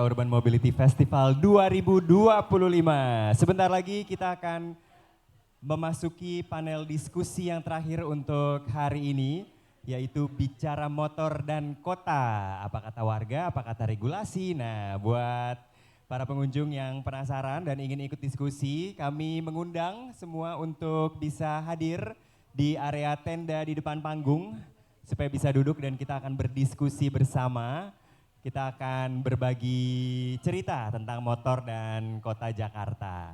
Urban Mobility Festival 2025. Sebentar lagi kita akan memasuki panel diskusi yang terakhir untuk hari ini, yaitu bicara motor dan kota. Apa kata warga, apa kata regulasi. Nah, buat para pengunjung yang penasaran dan ingin ikut diskusi, kami mengundang semua untuk bisa hadir di area tenda di depan panggung, supaya bisa duduk dan kita akan berdiskusi bersama. Kita akan berbagi cerita tentang motor dan kota Jakarta.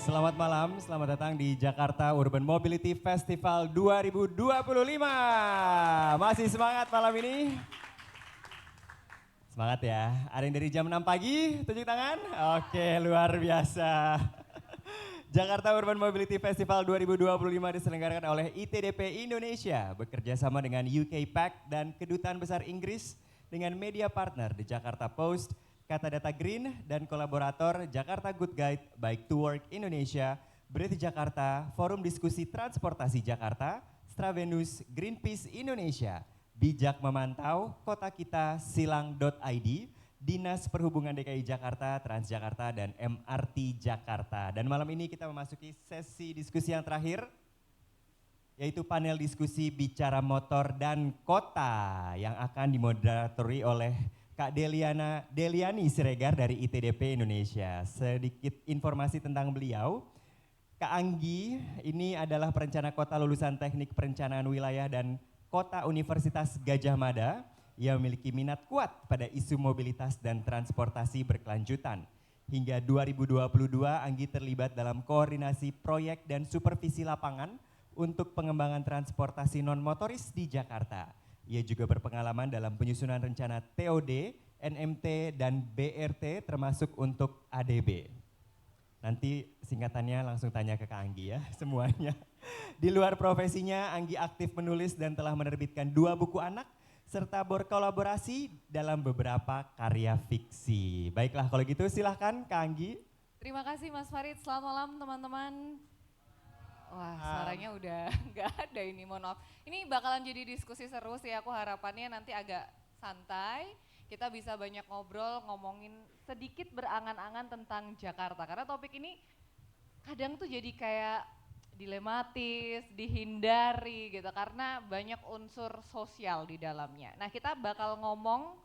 Selamat malam, selamat datang di Jakarta Urban Mobility Festival 2025. Masih semangat malam ini? Semangat ya. Ada yang dari jam 6 pagi, tunjuk tangan? Oke, luar biasa. Jakarta Urban Mobility Festival 2025 diselenggarakan oleh ITDP Indonesia bekerja sama dengan UK PAC dan Kedutaan Besar Inggris dengan media partner di Jakarta Post, Kata Data Green, dan kolaborator Jakarta Good Guide, Bike to Work Indonesia, Berita Jakarta, Forum Diskusi Transportasi Jakarta, Stravenus, Greenpeace Indonesia, Bijak Memantau, Kota Kita, Silang.id, Dinas Perhubungan DKI Jakarta, Transjakarta, dan MRT Jakarta. Dan malam ini kita memasuki sesi diskusi yang terakhir, yaitu panel diskusi bicara motor dan kota yang akan dimoderatori oleh Kak Deliani Siregar dari ITDP Indonesia. Sedikit informasi tentang beliau. Kak Anggi ini adalah perencana kota lulusan Teknik Perencanaan Wilayah dan Kota Universitas Gadjah Mada. Ia memiliki minat kuat pada isu mobilitas dan transportasi berkelanjutan. Hingga 2022 Anggi terlibat dalam koordinasi proyek dan supervisi lapangan untuk pengembangan transportasi non-motoris di Jakarta. Ia juga berpengalaman dalam penyusunan rencana TOD, NMT, dan BRT termasuk untuk ADB. Nanti singkatannya langsung tanya ke Kak Anggi ya semuanya. Di luar profesinya, Anggi aktif menulis dan telah menerbitkan 2 buku anak serta berkolaborasi dalam beberapa karya fiksi. Baiklah kalau gitu silahkan Kak Anggi. Terima kasih Mas Farid, selamat malam teman-teman. Wah suaranya udah nggak ada ini, mohon maaf. Ini bakalan jadi diskusi seru sih, aku harapannya nanti agak santai. Kita bisa banyak ngobrol, ngomongin sedikit berangan-angan tentang Jakarta. Karena topik ini kadang tuh jadi kayak dilematis, dihindari gitu. Karena banyak unsur sosial di dalamnya. Nah kita bakal ngomong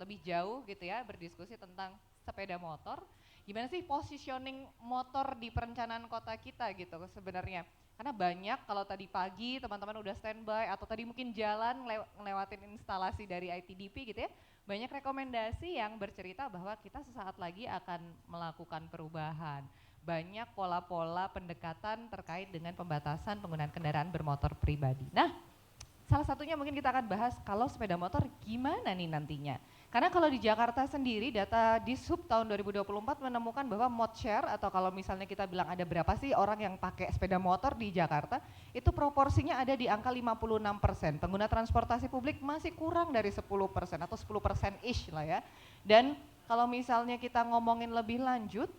lebih jauh gitu ya, berdiskusi tentang sepeda motor gimana sih positioning motor di perencanaan kota kita gitu sebenarnya. Karena banyak kalau tadi pagi teman-teman udah standby atau tadi mungkin jalan ngelewatin instalasi dari ITDP gitu ya, banyak rekomendasi yang bercerita bahwa kita sesaat lagi akan melakukan perubahan. Banyak pola-pola pendekatan terkait dengan pembatasan penggunaan kendaraan bermotor pribadi. Nah, salah satunya mungkin kita akan bahas kalau sepeda motor gimana nih nantinya. Karena kalau di Jakarta sendiri data Dishub tahun 2024 menemukan bahwa mod share atau kalau misalnya kita bilang ada berapa sih orang yang pakai sepeda motor di Jakarta, itu proporsinya ada di angka 56%. Pengguna transportasi publik masih kurang dari 10% atau 10%-ish lah ya. Dan kalau misalnya kita ngomongin lebih lanjut,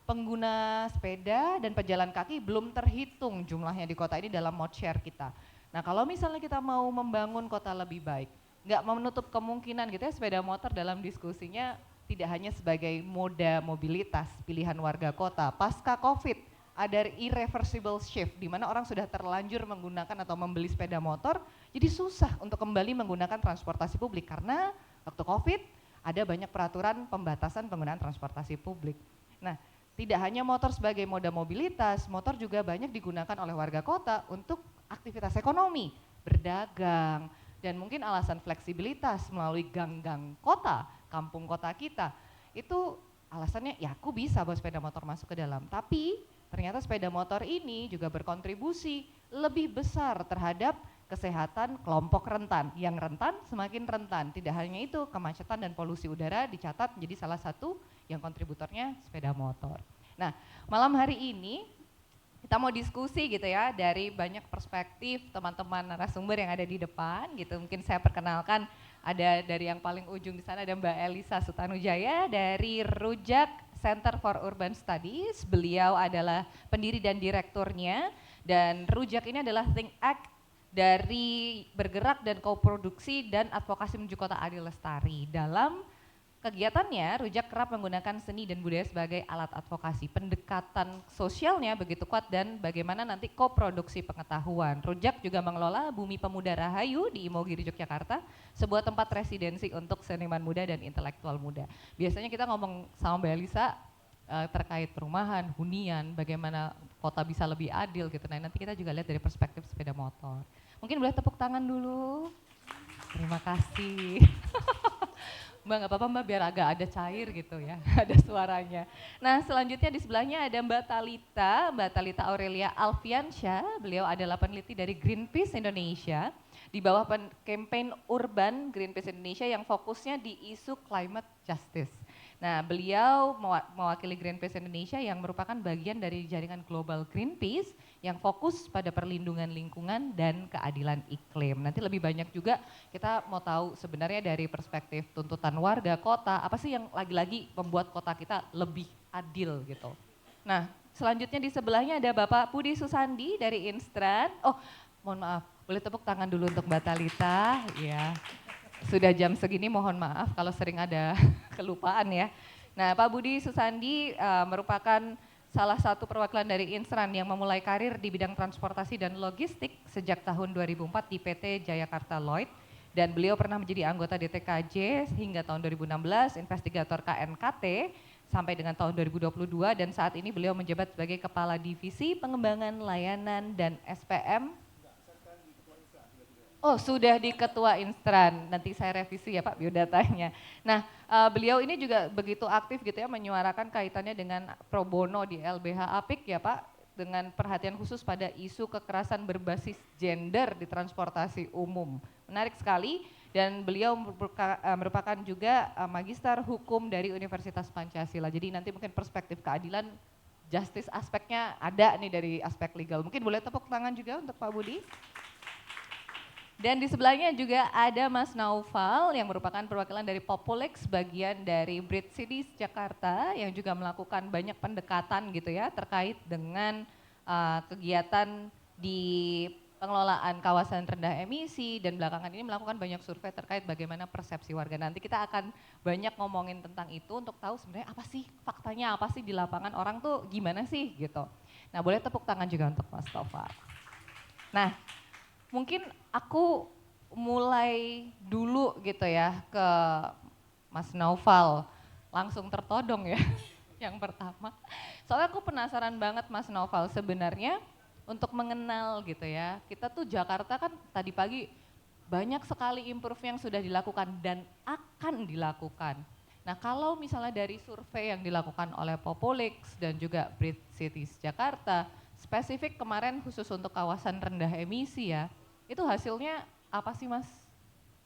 pengguna sepeda dan pejalan kaki belum terhitung jumlahnya di kota ini dalam mod share kita. Nah kalau misalnya kita mau membangun kota lebih baik, nggak menutup kemungkinan gitu ya sepeda motor dalam diskusinya tidak hanya sebagai moda mobilitas pilihan warga kota. Pasca COVID ada irreversible shift di mana orang sudah terlanjur menggunakan atau membeli sepeda motor, jadi susah untuk kembali menggunakan transportasi publik karena waktu COVID ada banyak peraturan pembatasan penggunaan transportasi publik. Nah, tidak hanya motor sebagai moda mobilitas, motor juga banyak digunakan oleh warga kota untuk aktivitas ekonomi, berdagang, dan mungkin alasan fleksibilitas melalui gang-gang kota, kampung kota kita. Itu alasannya ya aku bisa bawa sepeda motor masuk ke dalam, tapi ternyata sepeda motor ini juga berkontribusi lebih besar terhadap kesehatan kelompok rentan. Yang rentan semakin rentan, tidak hanya itu kemacetan dan polusi udara dicatat menjadi salah satu yang kontributornya sepeda motor. Nah malam hari ini kita mau diskusi gitu ya dari banyak perspektif teman-teman narasumber yang ada di depan gitu. Mungkin saya perkenalkan ada dari yang paling ujung di sana ada Mbak Elisa Sutanujaya dari Rujak Center for Urban Studies. Beliau adalah pendiri dan direkturnya dan Rujak ini adalah think act dari bergerak dan koproduksi dan advokasi menuju kota adil lestari. Dalam kegiatannya, Rujak kerap menggunakan seni dan budaya sebagai alat advokasi. Pendekatan sosialnya begitu kuat dan bagaimana nanti koproduksi pengetahuan. Rujak juga mengelola Bumi Pemuda Rahayu di Imogiri, Yogyakarta, sebuah tempat residensi untuk seniman muda dan intelektual muda. Biasanya kita ngomong sama Mbak Elisa terkait perumahan, hunian, bagaimana kota bisa lebih adil gitu. Nah nanti kita juga lihat dari perspektif sepeda motor. Mungkin boleh tepuk tangan dulu. Terima kasih. Mbak nggak apa-apa Mbak biar agak ada cair gitu ya, ada suaranya. Nah selanjutnya di sebelahnya ada Mbak Talita Aurelia Alfiansyah, beliau adalah peneliti dari Greenpeace Indonesia, di bawah campaign urban Greenpeace Indonesia yang fokusnya di isu climate justice. Nah beliau mewakili Greenpeace Indonesia yang merupakan bagian dari jaringan global Greenpeace yang fokus pada perlindungan lingkungan dan keadilan iklim. Nanti lebih banyak juga kita mau tahu sebenarnya dari perspektif tuntutan warga kota, apa sih yang lagi-lagi membuat kota kita lebih adil gitu. Nah selanjutnya di sebelahnya ada Bapak Budi Susandi dari Instran. Oh mohon maaf, boleh tepuk tangan dulu untuk Mbak Talita. Ya. Sudah jam segini mohon maaf kalau sering ada kelupaan ya. Nah Pak Budi Susandi merupakan salah satu perwakilan dari Instran yang memulai karir di bidang transportasi dan logistik sejak tahun 2004 di PT Jayakarta Lloyd. Dan beliau pernah menjadi anggota DTKJ hingga tahun 2016, investigator KNKT sampai dengan tahun 2022 dan saat ini beliau menjabat sebagai Kepala Divisi Pengembangan Layanan dan SPM. Oh sudah di Ketua Instran, nanti saya revisi ya Pak biodatanya. Nah beliau ini juga begitu aktif gitu ya menyuarakan kaitannya dengan pro bono di LBH Apik ya Pak, dengan perhatian khusus pada isu kekerasan berbasis gender di transportasi umum. Menarik sekali dan beliau merupakan juga magister hukum dari Universitas Pancasila. Jadi nanti mungkin perspektif keadilan, justice aspeknya ada nih dari aspek legal. Mungkin boleh tepuk tangan juga untuk Pak Budi. Dan di sebelahnya juga ada Mas Naufal yang merupakan perwakilan dari Populex, bagian dari Brit Cities Jakarta yang juga melakukan banyak pendekatan gitu ya terkait dengan kegiatan di pengelolaan kawasan rendah emisi dan belakangan ini melakukan banyak survei terkait bagaimana persepsi warga. Nanti kita akan banyak ngomongin tentang itu untuk tahu sebenarnya apa sih faktanya, apa sih di lapangan orang tuh gimana sih gitu. Nah boleh tepuk tangan juga untuk Mas Naufal. Nah mungkin aku mulai dulu gitu ya ke Mas Naufal, langsung tertodong ya. yang pertama. Soalnya aku penasaran banget Mas Noval sebenarnya untuk mengenal gitu ya. Kita tuh Jakarta kan tadi pagi banyak sekali improve yang sudah dilakukan dan akan dilakukan. Nah kalau misalnya dari survei yang dilakukan oleh Populix dan juga Brit Cities Jakarta, spesifik kemarin khusus untuk kawasan rendah emisi ya, itu hasilnya apa sih Mas?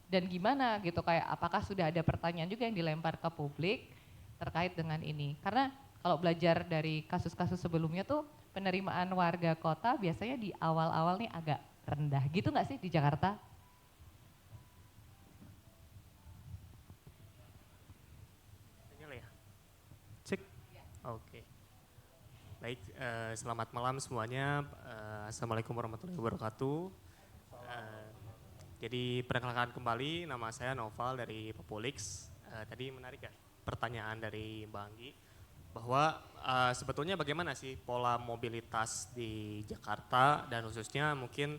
Dan gimana gitu, kayak apakah sudah ada pertanyaan juga yang dilempar ke publik terkait dengan ini? Karena kalau belajar dari kasus-kasus sebelumnya tuh penerimaan warga kota biasanya di awal-awal nih agak rendah gitu nggak sih di Jakarta? Ya. Cek. Oke. Baik, selamat malam semuanya. Assalamualaikum warahmatullahi wabarakatuh. Jadi perkenalkan kembali, nama saya Noval dari Populix. Tadi menarik ya pertanyaan dari Mbak Anggi bahwa sebetulnya bagaimana sih pola mobilitas di Jakarta dan khususnya mungkin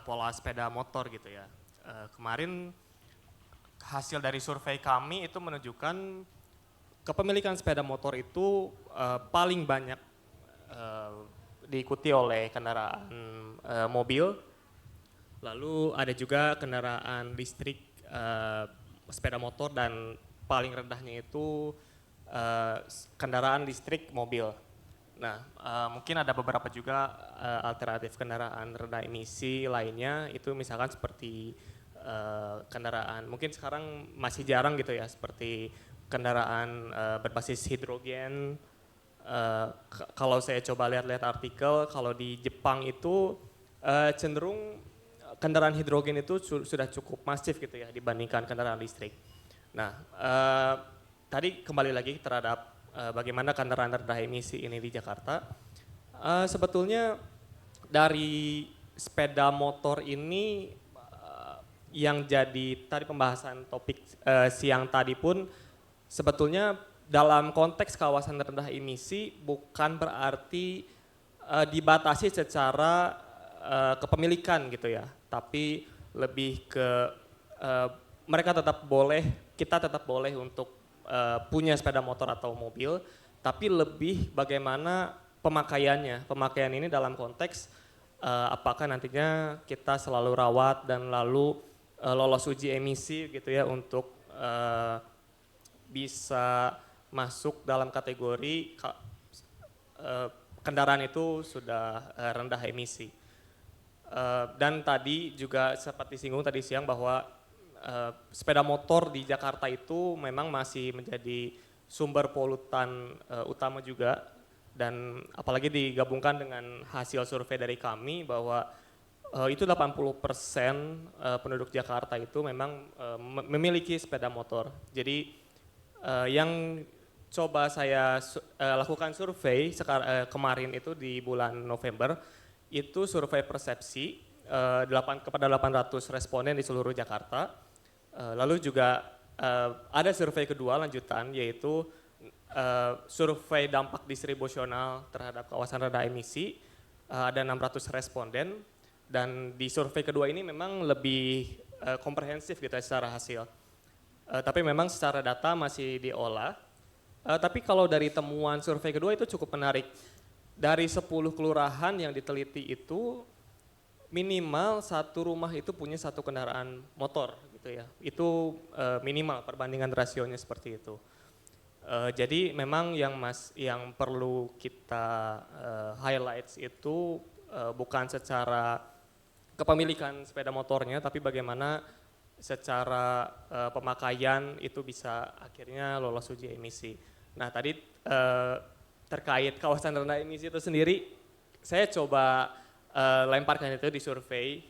pola sepeda motor gitu ya. Kemarin hasil dari survei kami itu menunjukkan kepemilikan sepeda motor itu paling banyak diikuti oleh kendaraan mobil, lalu ada juga kendaraan listrik sepeda motor dan paling rendahnya itu kendaraan listrik mobil. Nah mungkin ada beberapa juga alternatif kendaraan rendah emisi lainnya itu misalkan seperti kendaraan mungkin sekarang masih jarang gitu ya seperti kendaraan berbasis hidrogen. Kalau saya coba lihat-lihat artikel, kalau di Jepang itu cenderung kendaraan hidrogen itu sudah cukup masif gitu ya dibandingkan kendaraan listrik. Nah, tadi kembali lagi terhadap bagaimana kendaraan rendah emisi ini di Jakarta. Sebetulnya dari sepeda motor ini yang jadi tadi pembahasan topik siang tadi pun sebetulnya dalam konteks kawasan rendah emisi bukan berarti dibatasi secara kepemilikan gitu ya, tapi lebih ke mereka tetap boleh, kita tetap boleh untuk punya sepeda motor atau mobil, tapi lebih bagaimana pemakaiannya. Pemakaian ini dalam konteks apakah nantinya kita selalu rawat dan lalu lolos uji emisi gitu ya untuk bisa masuk dalam kategori kendaraan itu sudah rendah emisi. Dan tadi juga sempat disinggung tadi siang bahwa sepeda motor di Jakarta itu memang masih menjadi sumber polutan utama juga, dan apalagi digabungkan dengan hasil survei dari kami bahwa itu 80% penduduk Jakarta itu memang memiliki sepeda motor. Jadi yang coba saya lakukan survei kemarin itu di bulan November, itu survei persepsi kepada 800 responden di seluruh Jakarta. Lalu juga ada survei kedua lanjutan yaitu survei dampak distribusional terhadap kawasan rendah emisi, ada 600 responden, dan di survei kedua ini memang lebih komprehensif gitu secara hasil. Tapi memang secara data masih diolah. Tapi kalau dari temuan survei kedua itu cukup menarik. Dari 10 kelurahan yang diteliti itu minimal satu rumah itu punya satu kendaraan motor gitu ya. Itu minimal perbandingan rasionya seperti itu. Jadi memang yang perlu kita highlights itu bukan secara kepemilikan sepeda motornya, tapi bagaimana secara pemakaian itu bisa akhirnya lolos uji emisi. Nah tadi terkait kawasan rendah emisi itu sendiri, saya coba lemparkan itu di survei,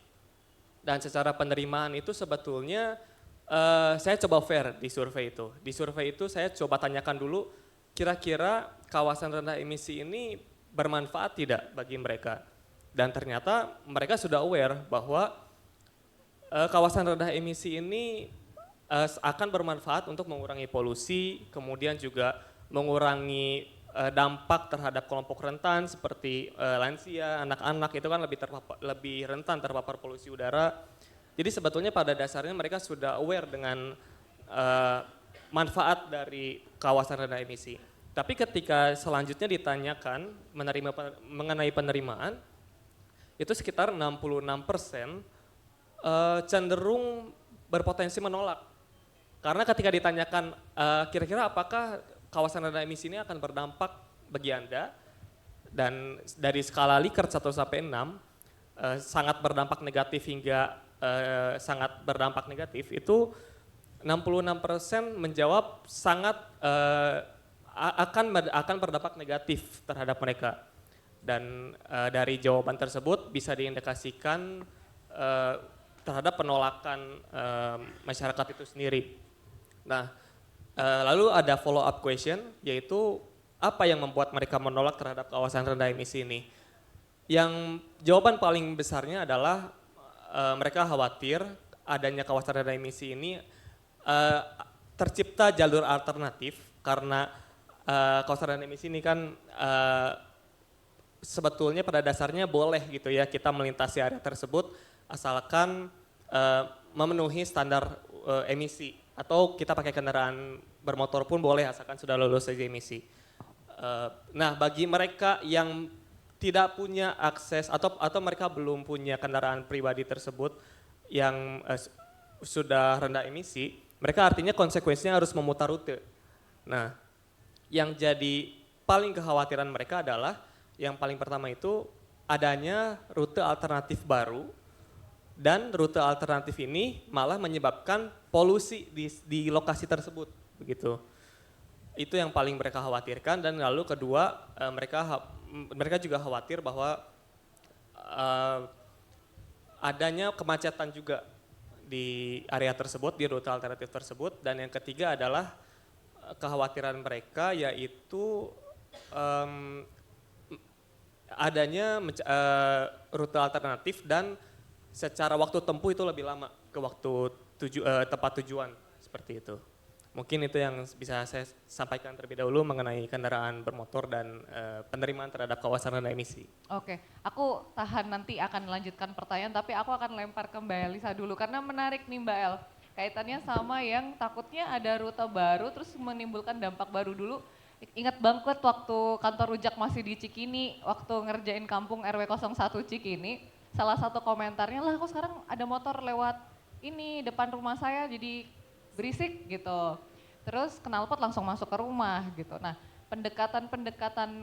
dan secara penerimaan itu sebetulnya saya coba fair di survei itu. Di survei itu saya coba tanyakan dulu, kira-kira kawasan rendah emisi ini bermanfaat tidak bagi mereka. Dan ternyata mereka sudah aware bahwa kawasan rendah emisi ini akan bermanfaat untuk mengurangi polusi, kemudian juga mengurangi dampak terhadap kelompok rentan seperti lansia, anak-anak itu kan lebih rentan terpapar polusi udara. Jadi sebetulnya pada dasarnya mereka sudah aware dengan manfaat dari kawasan rendah emisi. Tapi ketika selanjutnya ditanyakan mengenai penerimaan, itu sekitar 66% cenderung berpotensi menolak. Karena ketika ditanyakan kira-kira apakah kawasan rendah emisi ini akan berdampak bagi Anda, dan dari skala Likert 1 sampai 6, sangat berdampak negatif hingga sangat berdampak negatif, itu 66% menjawab sangat akan berdampak negatif terhadap mereka. Dan dari jawaban tersebut bisa diindikasikan terhadap penolakan masyarakat itu sendiri. Nah, lalu ada follow up question, yaitu apa yang membuat mereka menolak terhadap kawasan rendah emisi ini? Yang jawaban paling besarnya adalah mereka khawatir adanya kawasan rendah emisi ini tercipta jalur alternatif, karena kawasan rendah emisi ini kan sebetulnya pada dasarnya boleh gitu ya kita melintasi area tersebut asalkan memenuhi standar emisi, atau kita pakai kendaraan bermotor pun boleh asalkan sudah lulus uji emisi. Nah, bagi mereka yang tidak punya akses atau mereka belum punya kendaraan pribadi tersebut yang sudah rendah emisi, mereka artinya konsekuensinya harus memutar rute. Nah, yang jadi paling kekhawatiran mereka adalah yang paling pertama itu adanya rute alternatif baru, dan rute alternatif ini malah menyebabkan polusi di lokasi tersebut, begitu. Itu yang paling mereka khawatirkan. Dan lalu kedua, mereka juga khawatir bahwa adanya kemacetan juga di area tersebut, di rute alternatif tersebut. Dan yang ketiga adalah kekhawatiran mereka yaitu adanya rute alternatif dan secara waktu tempuh itu lebih lama ke waktu tempat tujuan, seperti itu. Mungkin itu yang bisa saya sampaikan terlebih dahulu mengenai kendaraan bermotor dan penerimaan terhadap kawasan rendah emisi. Oke, aku tahan nanti akan melanjutkan pertanyaan, tapi aku akan lempar ke Mbak Elisa dulu karena menarik nih Mbak El. Kaitannya sama yang takutnya ada rute baru terus menimbulkan dampak baru dulu. Ingat banget waktu kantor Rujak masih di Cikini, waktu ngerjain kampung RW 01 Cikini, salah satu komentarnya, lah kok sekarang ada motor lewat ini depan rumah saya jadi berisik gitu. Terus knalpot langsung masuk ke rumah gitu. Nah, pendekatan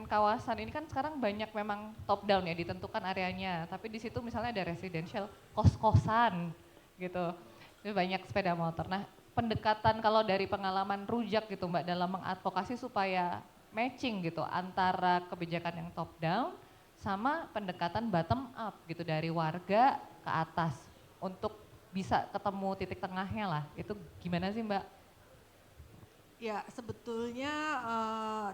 kawasan ini kan sekarang banyak memang top down ya, ditentukan areanya. Tapi di situ misalnya ada residential, kos-kosan gitu. Itu banyak sepeda motor. Nah, pendekatan kalau dari pengalaman Rujak gitu Mbak dalam mengadvokasi supaya matching gitu antara kebijakan yang top down sama pendekatan bottom up gitu dari warga ke atas untuk bisa ketemu titik tengahnya lah. Itu gimana sih Mbak? Ya sebetulnya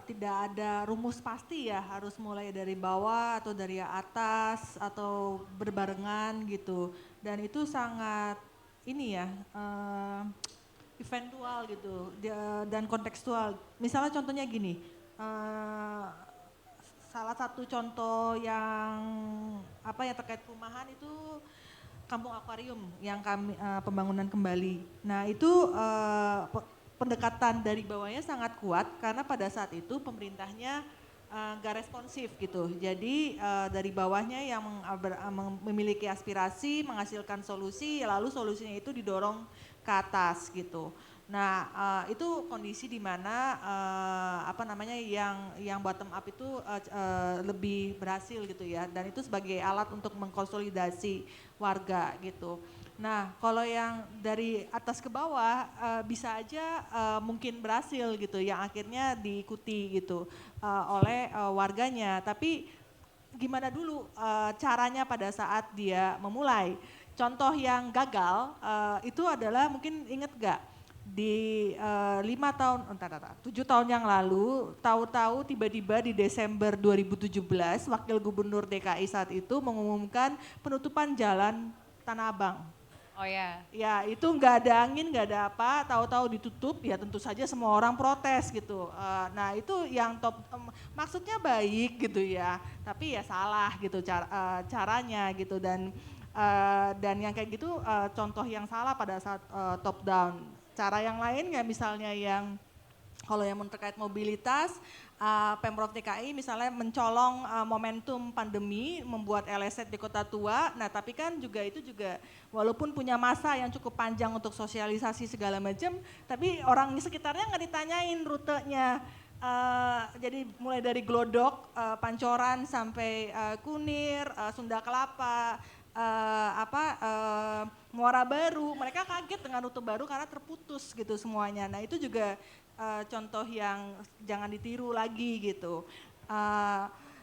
tidak ada rumus pasti ya, harus mulai dari bawah atau dari atas atau berbarengan gitu. Dan itu sangat ini ya eventual gitu dan kontekstual. Misalnya contohnya gini, salah satu contoh yang terkait perumahan itu Kampung Akuarium yang kami pembangunan kembali. Nah itu pendekatan dari bawahnya sangat kuat karena pada saat itu pemerintahnya gak responsif gitu. Jadi dari bawahnya yang memiliki aspirasi, menghasilkan solusi, lalu solusinya itu didorong ke atas gitu. Nah itu kondisi di mana yang bottom up itu lebih berhasil gitu ya, dan itu sebagai alat untuk mengkonsolidasi warga gitu. Nah kalau yang dari atas ke bawah bisa aja mungkin berhasil gitu, yang akhirnya diikuti gitu oleh warganya. Tapi gimana dulu caranya pada saat dia memulai. Contoh yang gagal itu adalah mungkin inget gak di 7 tahun yang lalu, tahu-tahu tiba-tiba di Desember 2017 Wakil Gubernur DKI saat itu mengumumkan penutupan jalan Tanah Abang. Oh ya. Ya itu nggak ada angin, nggak ada apa, tahu-tahu ditutup, ya tentu saja semua orang protes gitu. Nah itu yang maksudnya baik gitu ya, tapi ya salah gitu caranya gitu, dan yang kayak gitu contoh yang salah pada saat top down. Cara yang lain ya misalnya yang Kalau yang terkait mobilitas, Pemprov DKI misalnya mencolong momentum pandemi, membuat LSS di Kota Tua. Nah, tapi kan itu juga walaupun punya masa yang cukup panjang untuk sosialisasi segala macam, tapi orang di sekitarnya nggak ditanyain rutenya. Jadi mulai dari Glodok, Pancoran sampai Kunir, Sunda Kelapa, Muara Baru, mereka kaget dengan rute baru karena terputus gitu semuanya. Nah, itu juga contoh yang jangan ditiru lagi gitu.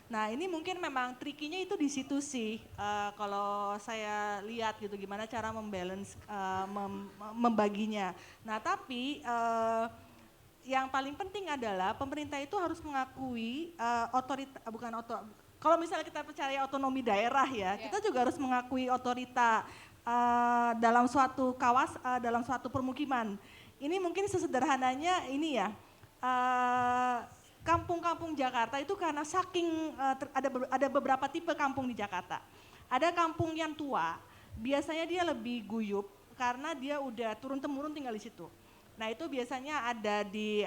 Nah, ini mungkin memang trikinya itu di situ sih. Kalau saya lihat gitu gimana cara membalance, membaginya. Nah, tapi yang paling penting adalah pemerintah itu harus mengakui kalau misalnya kita percaya otonomi daerah ya, kita juga harus mengakui otorita dalam suatu dalam suatu permukiman. Ini mungkin sesederhananya ini ya, kampung-kampung Jakarta itu karena saking ada beberapa tipe kampung di Jakarta. Ada kampung yang tua, biasanya dia lebih guyup karena dia udah turun-temurun tinggal di situ. Nah, itu biasanya ada di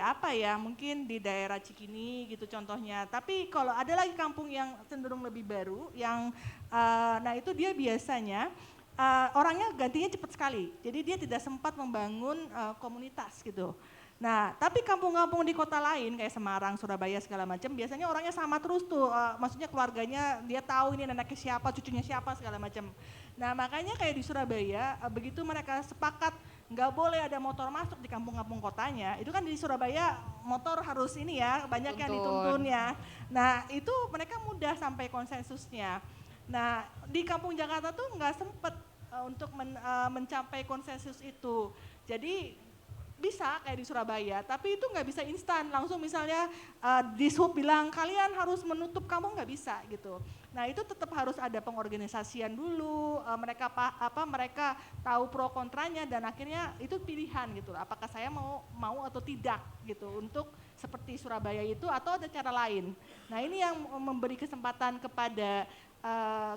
mungkin di daerah Cikini gitu contohnya. Tapi kalau ada lagi kampung yang cenderung lebih baru, nah itu dia biasanya orangnya gantinya cepat sekali. Jadi dia tidak sempat membangun komunitas gitu. Nah, tapi kampung-kampung di kota lain kayak Semarang, Surabaya segala macam, biasanya orangnya sama terus tuh. Maksudnya keluarganya dia tahu ini anaknya siapa, cucunya siapa segala macam. Nah, makanya kayak di Surabaya, begitu mereka sepakat nggak boleh ada motor masuk di kampung-kampung kotanya, itu kan di Surabaya motor harus ini ya, banyak yang dituntun ya. Nah, itu mereka mudah sampai konsensusnya. Nah, di kampung Jakarta tuh nggak sempet untuk mencapai konsensus itu. Jadi bisa kayak di Surabaya, tapi itu nggak bisa instan. Langsung misalnya Dishub bilang kalian harus menutup kampung, nggak bisa gitu. Nah, itu tetap harus ada pengorganisasian dulu. Mereka tahu pro kontranya dan akhirnya itu pilihan gitu. Apakah saya mau atau tidak gitu untuk seperti Surabaya itu atau ada cara lain. Nah, ini yang memberi kesempatan kepada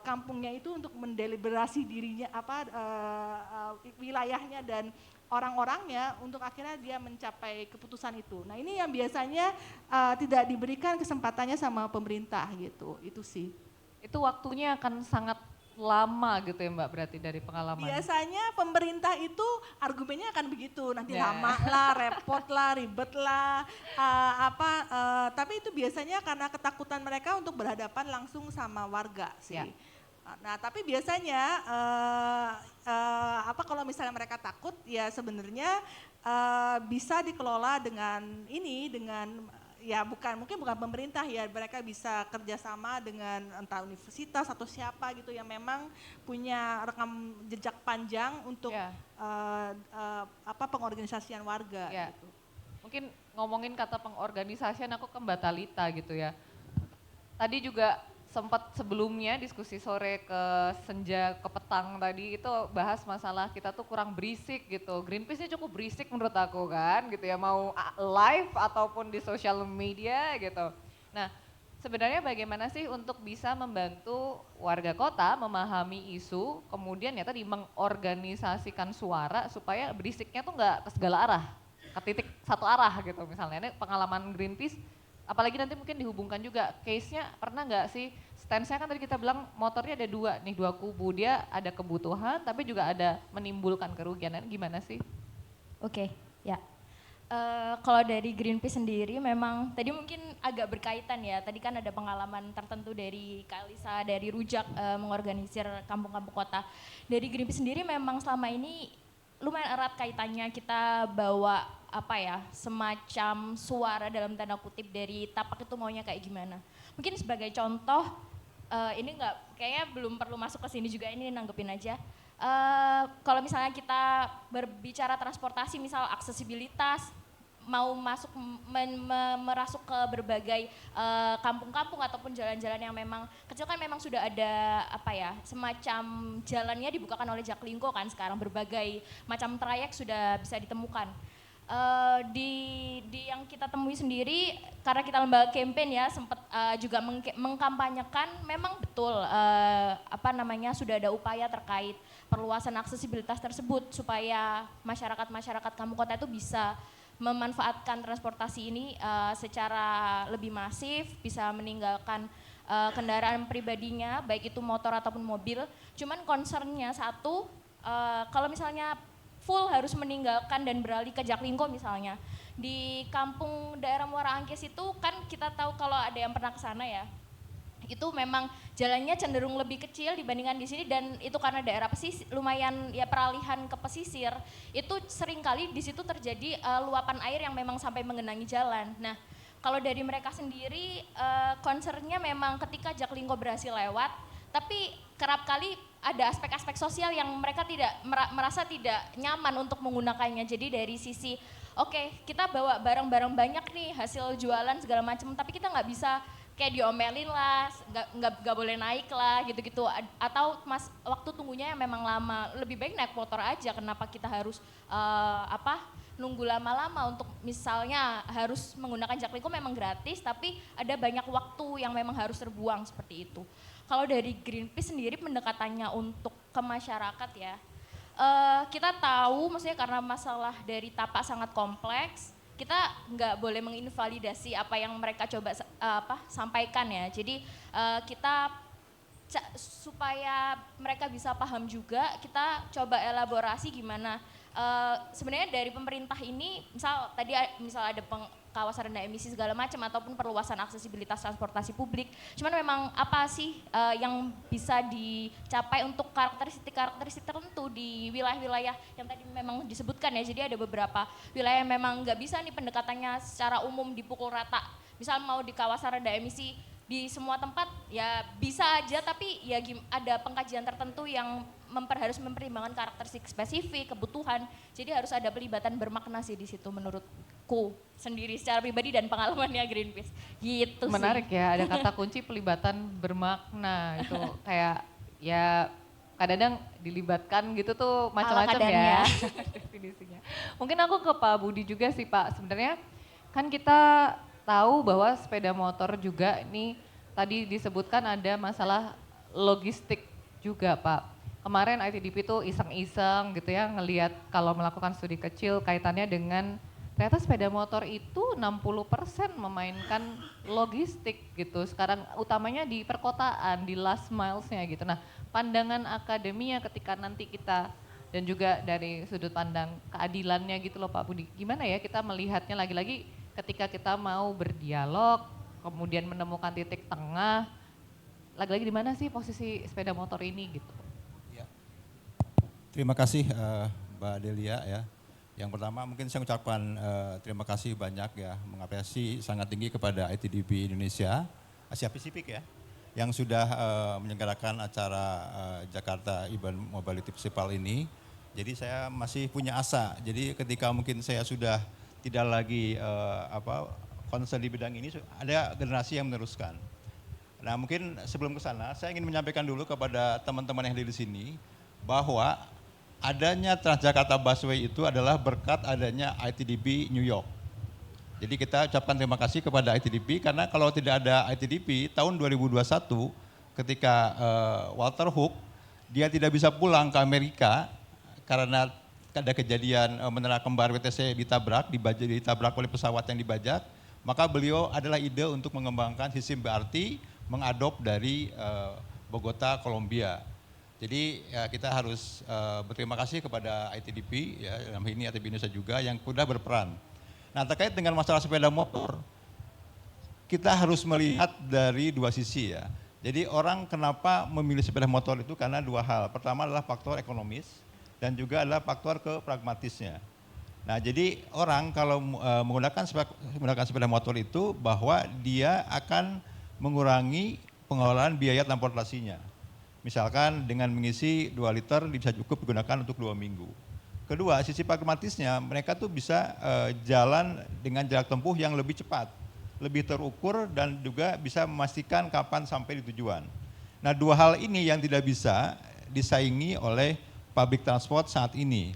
kampungnya itu untuk mendeliberasi dirinya wilayahnya dan orang-orangnya untuk akhirnya dia mencapai keputusan itu. Nah, ini yang biasanya tidak diberikan kesempatannya sama pemerintah gitu. Itu sih. Itu waktunya akan sangat lama gitu ya Mbak, berarti dari pengalaman. Biasanya pemerintah itu argumennya akan begitu, nanti lama lah, repot lah, ribet lah, tapi itu biasanya karena ketakutan mereka untuk berhadapan langsung sama warga sih. Ya. Nah, tapi biasanya kalau misalnya mereka takut ya sebenarnya bisa dikelola dengan mungkin bukan pemerintah ya, mereka bisa kerjasama dengan entah universitas atau siapa gitu yang memang punya rekam jejak panjang untuk pengorganisasian warga. Gitu. Mungkin ngomongin kata pengorganisasian aku ke Mbak Talita gitu ya. Tadi juga sempat sebelumnya diskusi sore ke senja ke petang tadi itu bahas masalah kita tuh kurang berisik gitu. Greenpeace-nya cukup berisik menurut aku kan gitu ya, mau live ataupun di social media gitu. Nah, sebenarnya bagaimana sih untuk bisa membantu warga kota memahami isu, kemudian ya tadi mengorganisasikan suara supaya berisiknya tuh nggak ke segala arah, ke titik satu arah gitu misalnya. Ini pengalaman Greenpeace, apalagi nanti mungkin dihubungkan juga case-nya, pernah nggak sih stance-nya kan tadi kita bilang motornya ada dua kubu, dia ada kebutuhan tapi juga ada menimbulkan kerugian, gimana sih? Oke, ya. Kalau dari Greenpeace sendiri memang tadi mungkin agak berkaitan ya, tadi kan ada pengalaman tertentu dari Kak Lisa, dari Rujak mengorganisir kampung-kampung kota. Dari Greenpeace sendiri memang selama ini lumayan erat kaitannya, kita bawa semacam suara dalam tanda kutip dari tapak itu maunya kayak gimana. Mungkin sebagai contoh, ini kayaknya belum perlu masuk ke sini juga, ini nanggepin aja. Kalau misalnya kita berbicara transportasi, misal aksesibilitas, mau merasuk ke berbagai kampung-kampung ataupun jalan-jalan yang memang kecil kan memang sudah ada semacam jalannya dibukakan oleh Jaklingko kan sekarang, berbagai macam trayek sudah bisa ditemukan. Di yang kita temui sendiri karena kita lembaga campaign ya sempat juga mengkampanyekan, memang betul sudah ada upaya terkait perluasan aksesibilitas tersebut supaya masyarakat kampung kota itu bisa memanfaatkan transportasi ini secara lebih masif, bisa meninggalkan kendaraan pribadinya, baik itu motor ataupun mobil. Cuman concernnya satu, kalau misalnya full harus meninggalkan dan beralih ke Jaklingko misalnya. Di kampung daerah Muara Angkis itu kan kita tahu kalau ada yang pernah ke sana ya, itu memang jalannya cenderung lebih kecil dibandingkan di sini, dan itu karena daerah pesisir, lumayan ya peralihan ke pesisir, itu seringkali di situ terjadi luapan air yang memang sampai mengenangi jalan. Nah, kalau dari mereka sendiri concernnya memang ketika Jaklingko berhasil lewat, tapi kerap kali ada aspek-aspek sosial yang mereka tidak merasa tidak nyaman untuk menggunakannya. Jadi dari sisi oke, kita bawa barang-barang banyak nih hasil jualan segala macam, tapi kita nggak bisa kayak diomelin lah, nggak boleh naik lah gitu-gitu, atau waktu tunggunya yang memang lama, lebih baik naik motor aja. Kenapa kita harus nunggu lama-lama untuk misalnya harus menggunakan Jaklingko memang gratis, tapi ada banyak waktu yang memang harus terbuang seperti itu. Kalau dari Greenpeace sendiri pendekatannya untuk ke masyarakat ya, kita tahu maksudnya karena masalah dari tapak sangat kompleks, kita nggak boleh menginvalidasi apa yang mereka coba sampaikan ya. Jadi kita supaya mereka bisa paham juga, kita coba elaborasi gimana sebenarnya dari pemerintah ini, misal ada kawasan rendah emisi segala macam ataupun perluasan aksesibilitas transportasi publik. Cuman memang apa sih yang bisa dicapai untuk karakteristik tertentu di wilayah-wilayah yang tadi memang disebutkan ya. Jadi ada beberapa wilayah yang memang nggak bisa nih pendekatannya secara umum dipukul rata. Misal mau di kawasan rendah emisi di semua tempat ya bisa aja, tapi ya ada pengkajian tertentu yang harus mempertimbangkan karakteristik spesifik, kebutuhan. Jadi harus ada pelibatan bermakna sih di situ menurutku sendiri secara pribadi dan pengalamannya Greenpeace. Gitu Menarik sih. ya, ada kata kunci pelibatan bermakna. Itu kayak ya kadang-kadang dilibatkan gitu tuh macam-macam ya definisinya. Mungkin aku ke Pak Budi juga sih Pak. Sebenarnya kan kita tahu bahwa sepeda motor juga ini tadi disebutkan ada masalah logistik juga Pak. Kemarin ITDP itu iseng-iseng gitu ya ngelihat kalau melakukan studi kecil kaitannya dengan ternyata sepeda motor itu 60% memainkan logistik gitu. Sekarang utamanya di perkotaan, di last miles-nya gitu. Nah, pandangan akademia ketika nanti kita dan juga dari sudut pandang keadilannya gitu loh Pak Budi. Gimana ya kita melihatnya lagi-lagi ketika kita mau berdialog, kemudian menemukan titik tengah, lagi-lagi di mana sih posisi sepeda motor ini gitu. Terima kasih Mbak Delia ya. Yang pertama mungkin saya ucapkan terima kasih banyak ya, mengapresiasi sangat tinggi kepada ITDP Indonesia, Asia Pasifik ya, yang sudah menyelenggarakan acara Jakarta Urban Mobility Festival ini. Jadi saya masih punya asa, jadi ketika mungkin saya sudah tidak lagi concern di bidang ini, ada generasi yang meneruskan. Nah mungkin sebelum ke sana, saya ingin menyampaikan dulu kepada teman-teman yang hadir di sini, bahwa adanya Transjakarta Busway itu adalah berkat adanya ITDP New York. Jadi kita ucapkan terima kasih kepada ITDP, karena kalau tidak ada ITDP tahun 2021 ketika Walter Hook dia tidak bisa pulang ke Amerika karena ada kejadian menara kembar WTC ditabrak oleh pesawat yang dibajak, maka beliau adalah ide untuk mengembangkan sistem BRT mengadop dari Bogota, Kolombia. Jadi ya, kita harus berterima kasih kepada ITDP ya, dalam ini ITDP Indonesia juga yang sudah berperan. Nah terkait dengan masalah sepeda motor, kita harus melihat dari dua sisi ya. Jadi orang kenapa memilih sepeda motor itu karena dua hal. Pertama adalah faktor ekonomis dan juga adalah faktor kepragmatisnya. Nah jadi orang kalau menggunakan sepeda motor itu bahwa dia akan mengurangi pengelolaan biaya transportasinya. Misalkan dengan mengisi 2 liter bisa cukup digunakan untuk 2 minggu. Kedua, sisi pragmatisnya mereka tuh bisa jalan dengan jarak tempuh yang lebih cepat, lebih terukur dan juga bisa memastikan kapan sampai di tujuan. Nah 2 hal ini yang tidak bisa disaingi oleh public transport saat ini.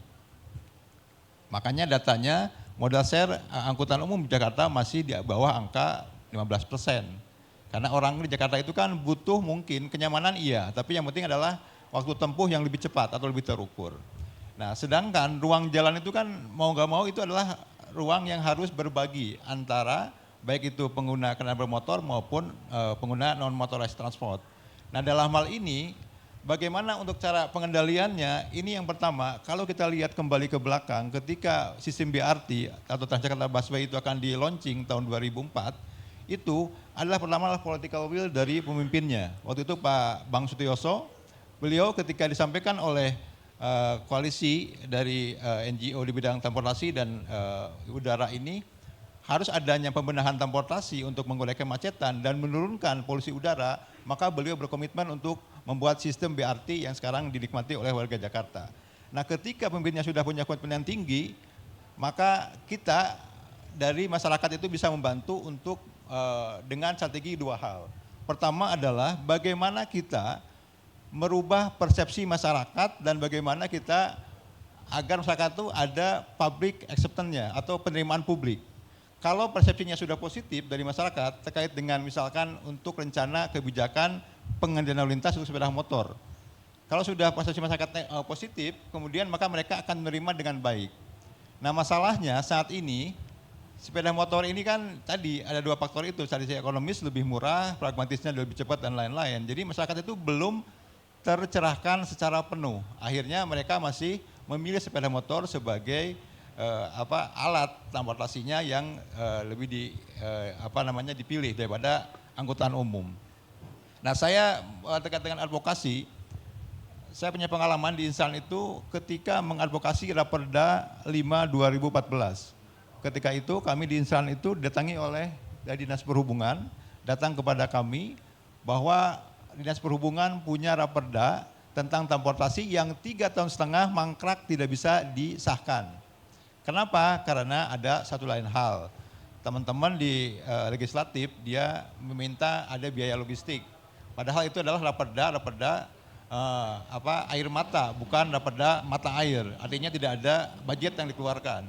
Makanya datanya modal share angkutan umum di Jakarta masih di bawah angka 15%. Karena orang di Jakarta itu kan butuh mungkin kenyamanan iya, tapi yang penting adalah waktu tempuh yang lebih cepat atau lebih terukur. Nah sedangkan ruang jalan itu kan mau nggak mau itu adalah ruang yang harus berbagi antara baik itu pengguna kendaraan bermotor maupun pengguna non-motorized transport. Nah dalam hal ini bagaimana untuk cara pengendaliannya? Ini yang pertama, kalau kita lihat kembali ke belakang ketika sistem BRT atau Transjakarta Busway itu akan di-launching tahun 2004, itu adalah pertama political will dari pemimpinnya. Waktu itu Pak Bang Sutioso, beliau ketika disampaikan oleh koalisi dari NGO di bidang transportasi dan udara ini, harus adanya pembenahan transportasi untuk mengurai kemacetan dan menurunkan polusi udara, maka beliau berkomitmen untuk membuat sistem BRT yang sekarang dinikmati oleh warga Jakarta. Nah ketika pemimpinnya sudah punya komitmen yang tinggi, maka kita dari masyarakat itu bisa membantu untuk dengan strategi dua hal. Pertama adalah bagaimana kita merubah persepsi masyarakat dan bagaimana kita agar masyarakat itu ada public acceptance-nya atau penerimaan publik. Kalau persepsinya sudah positif dari masyarakat terkait dengan misalkan untuk rencana kebijakan pengendalian lalu lintas untuk sepeda motor. Kalau sudah persepsi masyarakat positif, kemudian maka mereka akan menerima dengan baik. Nah masalahnya saat ini sepeda motor ini kan tadi ada dua faktor itu, dari sisi ekonomis lebih murah, pragmatisnya lebih cepat dan lain-lain. Jadi masyarakat itu belum tercerahkan secara penuh. Akhirnya mereka masih memilih sepeda motor sebagai alat transportasinya yang lebih dipilih daripada angkutan umum. Nah saya terkait dengan advokasi, saya punya pengalaman di Insan itu ketika mengadvokasi Raperda 5/2014. Ketika itu kami di Insan itu didatangi oleh dari Dinas Perhubungan, datang kepada kami bahwa Dinas Perhubungan punya Raperda tentang transportasi yang 3,5 tahun mangkrak tidak bisa disahkan. Kenapa? Karena ada satu lain hal. Teman-teman di legislatif dia meminta ada biaya logistik. Padahal itu adalah raperda air mata, bukan raperda mata air. Artinya tidak ada budget yang dikeluarkan.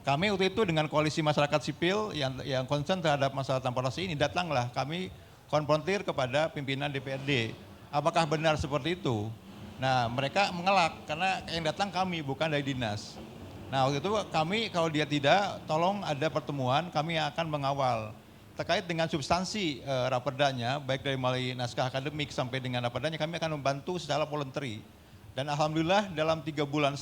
Kami waktu itu dengan koalisi masyarakat sipil yang concern terhadap masalah transportasi ini, datanglah kami konfrontir kepada pimpinan DPRD. Apakah benar seperti itu? Nah mereka mengelak karena yang datang kami bukan dari dinas. Nah waktu itu kami kalau dia tidak, tolong ada pertemuan, kami akan mengawal. Terkait dengan substansi raperdanya, baik dari mulai naskah akademik sampai dengan raperdanya, kami akan membantu secara voluntary. Dan alhamdulillah dalam 3,5 bulan,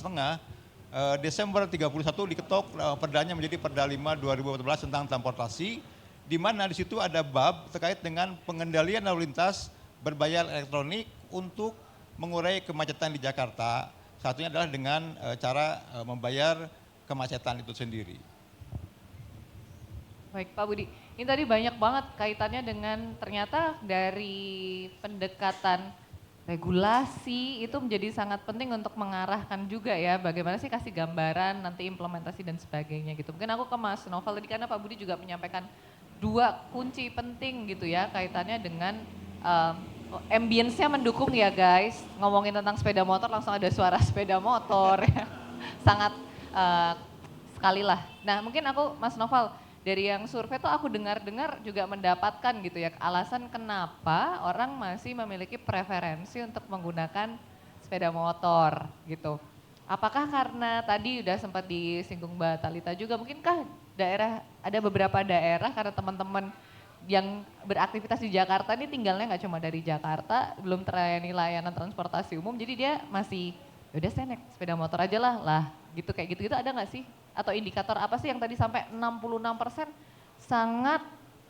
Desember 31 diketok perdanya menjadi Perda 5/2014 tentang transportasi, di mana di situ ada bab terkait dengan pengendalian lalu lintas berbayar elektronik untuk mengurai kemacetan di Jakarta. Satunya adalah dengan cara membayar kemacetan itu sendiri. Baik Pak Budi, ini tadi banyak banget kaitannya dengan ternyata dari pendekatan regulasi itu menjadi sangat penting untuk mengarahkan juga ya bagaimana sih kasih gambaran nanti implementasi dan sebagainya gitu. Mungkin aku ke Mas Novel tadi karena Pak Budi juga menyampaikan dua kunci penting gitu ya kaitannya dengan ambience-nya mendukung ya guys. Ngomongin tentang sepeda motor langsung ada suara sepeda motor ya. Sangat sekali lah. Nah mungkin aku Mas Novel dari yang survei tuh aku dengar-dengar juga mendapatkan gitu ya alasan kenapa orang masih memiliki preferensi untuk menggunakan sepeda motor gitu. Apakah karena tadi udah sempat disinggung Mbak Talita juga mungkinkah ada beberapa daerah karena teman-teman yang beraktivitas di Jakarta ini tinggalnya nggak cuma dari Jakarta, belum terlayani layanan transportasi umum, jadi dia masih yaudah saya naik sepeda motor aja lah gitu kayak gitu-gitu ada nggak sih? Atau indikator apa sih yang tadi sampai 66% sangat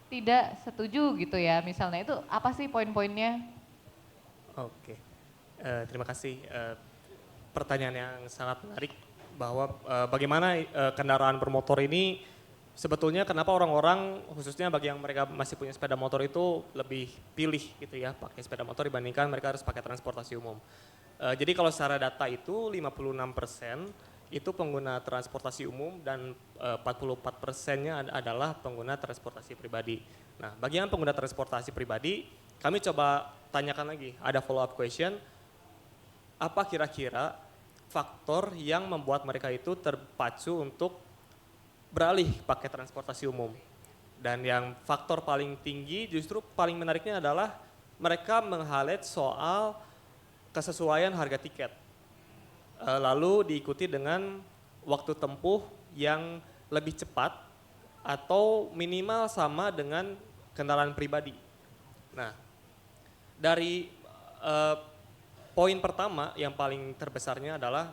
tidak setuju gitu ya misalnya itu apa sih poin-poinnya? Oke, terima kasih. Pertanyaan yang sangat menarik bahwa bagaimana kendaraan bermotor ini sebetulnya kenapa orang-orang khususnya bagi yang mereka masih punya sepeda motor itu lebih pilih gitu ya pakai sepeda motor dibandingkan mereka harus pakai transportasi umum. Jadi kalau secara data itu 56% itu pengguna transportasi umum dan 44%-nya adalah pengguna transportasi pribadi. Nah, bagi yang pengguna transportasi pribadi, kami coba tanyakan lagi, ada follow up question, apa kira-kira faktor yang membuat mereka itu terpacu untuk beralih pakai transportasi umum. Dan yang faktor paling tinggi justru paling menariknya adalah mereka meng-highlight soal kesesuaian harga tiket. Lalu diikuti dengan waktu tempuh yang lebih cepat atau minimal sama dengan kendaraan pribadi. Nah, dari poin pertama yang paling terbesarnya adalah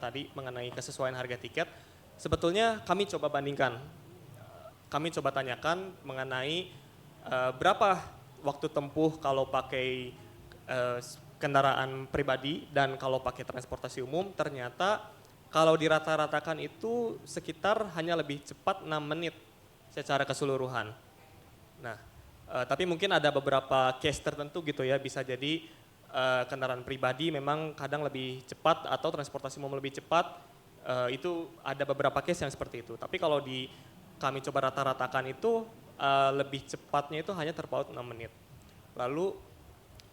tadi mengenai kesesuaian harga tiket. Sebetulnya kami coba bandingkan, kami coba tanyakan mengenai berapa waktu tempuh kalau pakai kendaraan pribadi dan kalau pakai transportasi umum. Ternyata kalau dirata-ratakan itu sekitar hanya lebih cepat 6 menit secara keseluruhan. Nah, tapi mungkin ada beberapa case tertentu gitu ya, bisa jadi kendaraan pribadi memang kadang lebih cepat atau transportasi umum lebih cepat, itu ada beberapa case yang seperti itu. Tapi kalau kami coba rata-ratakan itu lebih cepatnya itu hanya terpaut 6 menit. Lalu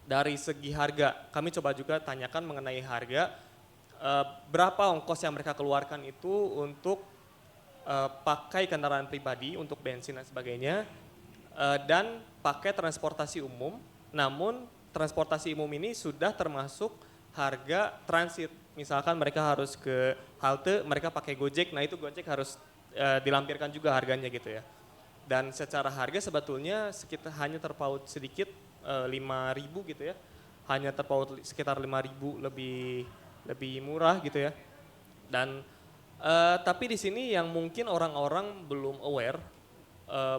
dari segi harga, kami coba juga tanyakan mengenai harga, berapa ongkos yang mereka keluarkan itu untuk pakai kendaraan pribadi, untuk bensin dan sebagainya, dan pakai transportasi umum, namun transportasi umum ini sudah termasuk harga transit. Misalkan mereka harus ke halte, mereka pakai Gojek, nah itu Gojek harus dilampirkan juga harganya gitu ya. Dan secara harga sebetulnya hanya terpaut sedikit, 5.000 gitu ya. Hanya terpaut sekitar 5.000 lebih murah gitu ya. Dan tapi di sini yang mungkin orang-orang belum aware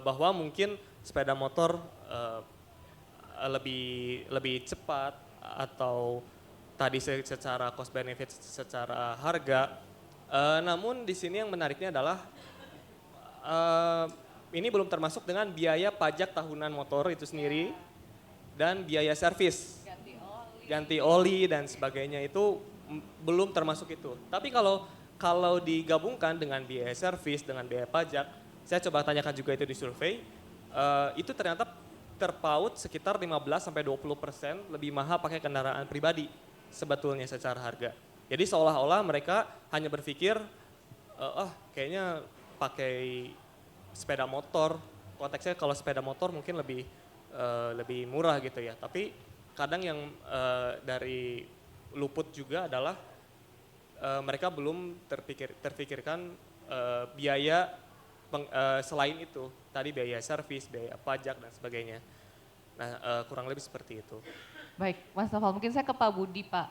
bahwa mungkin sepeda motor lebih cepat atau tadi secara cost benefit, secara harga. Namun di sini yang menariknya adalah ini belum termasuk dengan biaya pajak tahunan motor itu sendiri dan biaya servis, ganti oli dan sebagainya itu belum termasuk itu. Tapi kalau digabungkan dengan biaya servis, dengan biaya pajak, saya coba tanyakan juga itu di survei, itu ternyata terpaut sekitar 15-20% lebih mahal pakai kendaraan pribadi sebetulnya secara harga. Jadi seolah-olah mereka hanya berpikir, kayaknya pakai sepeda motor, konteksnya kalau sepeda motor mungkin lebih murah gitu ya. Tapi kadang yang dari luput juga adalah mereka belum terpikirkan biaya selain itu, tadi biaya servis, biaya pajak dan sebagainya. Nah, kurang lebih seperti itu. Baik, Mas Noval, mungkin saya ke Pak Budi, Pak.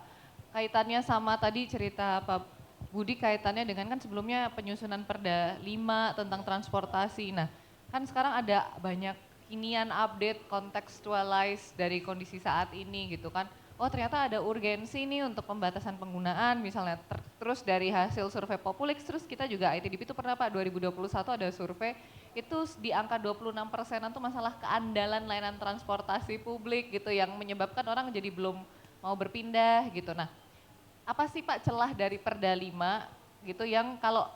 Kaitannya sama tadi cerita Pak Budi, kaitannya dengan kan sebelumnya penyusunan Perda 5 tentang transportasi. Nah, kan sekarang ada banyak inian update, contextualize dari kondisi saat ini gitu kan. Oh ternyata ada urgensi nih untuk pembatasan penggunaan misalnya. Terus dari hasil survei Populix, terus kita juga ITDP itu pernah Pak 2021 ada survei itu di angka 26%an tuh masalah keandalan layanan transportasi publik gitu yang menyebabkan orang jadi belum mau berpindah gitu. Nah apa sih Pak celah dari Perda 5 gitu yang kalau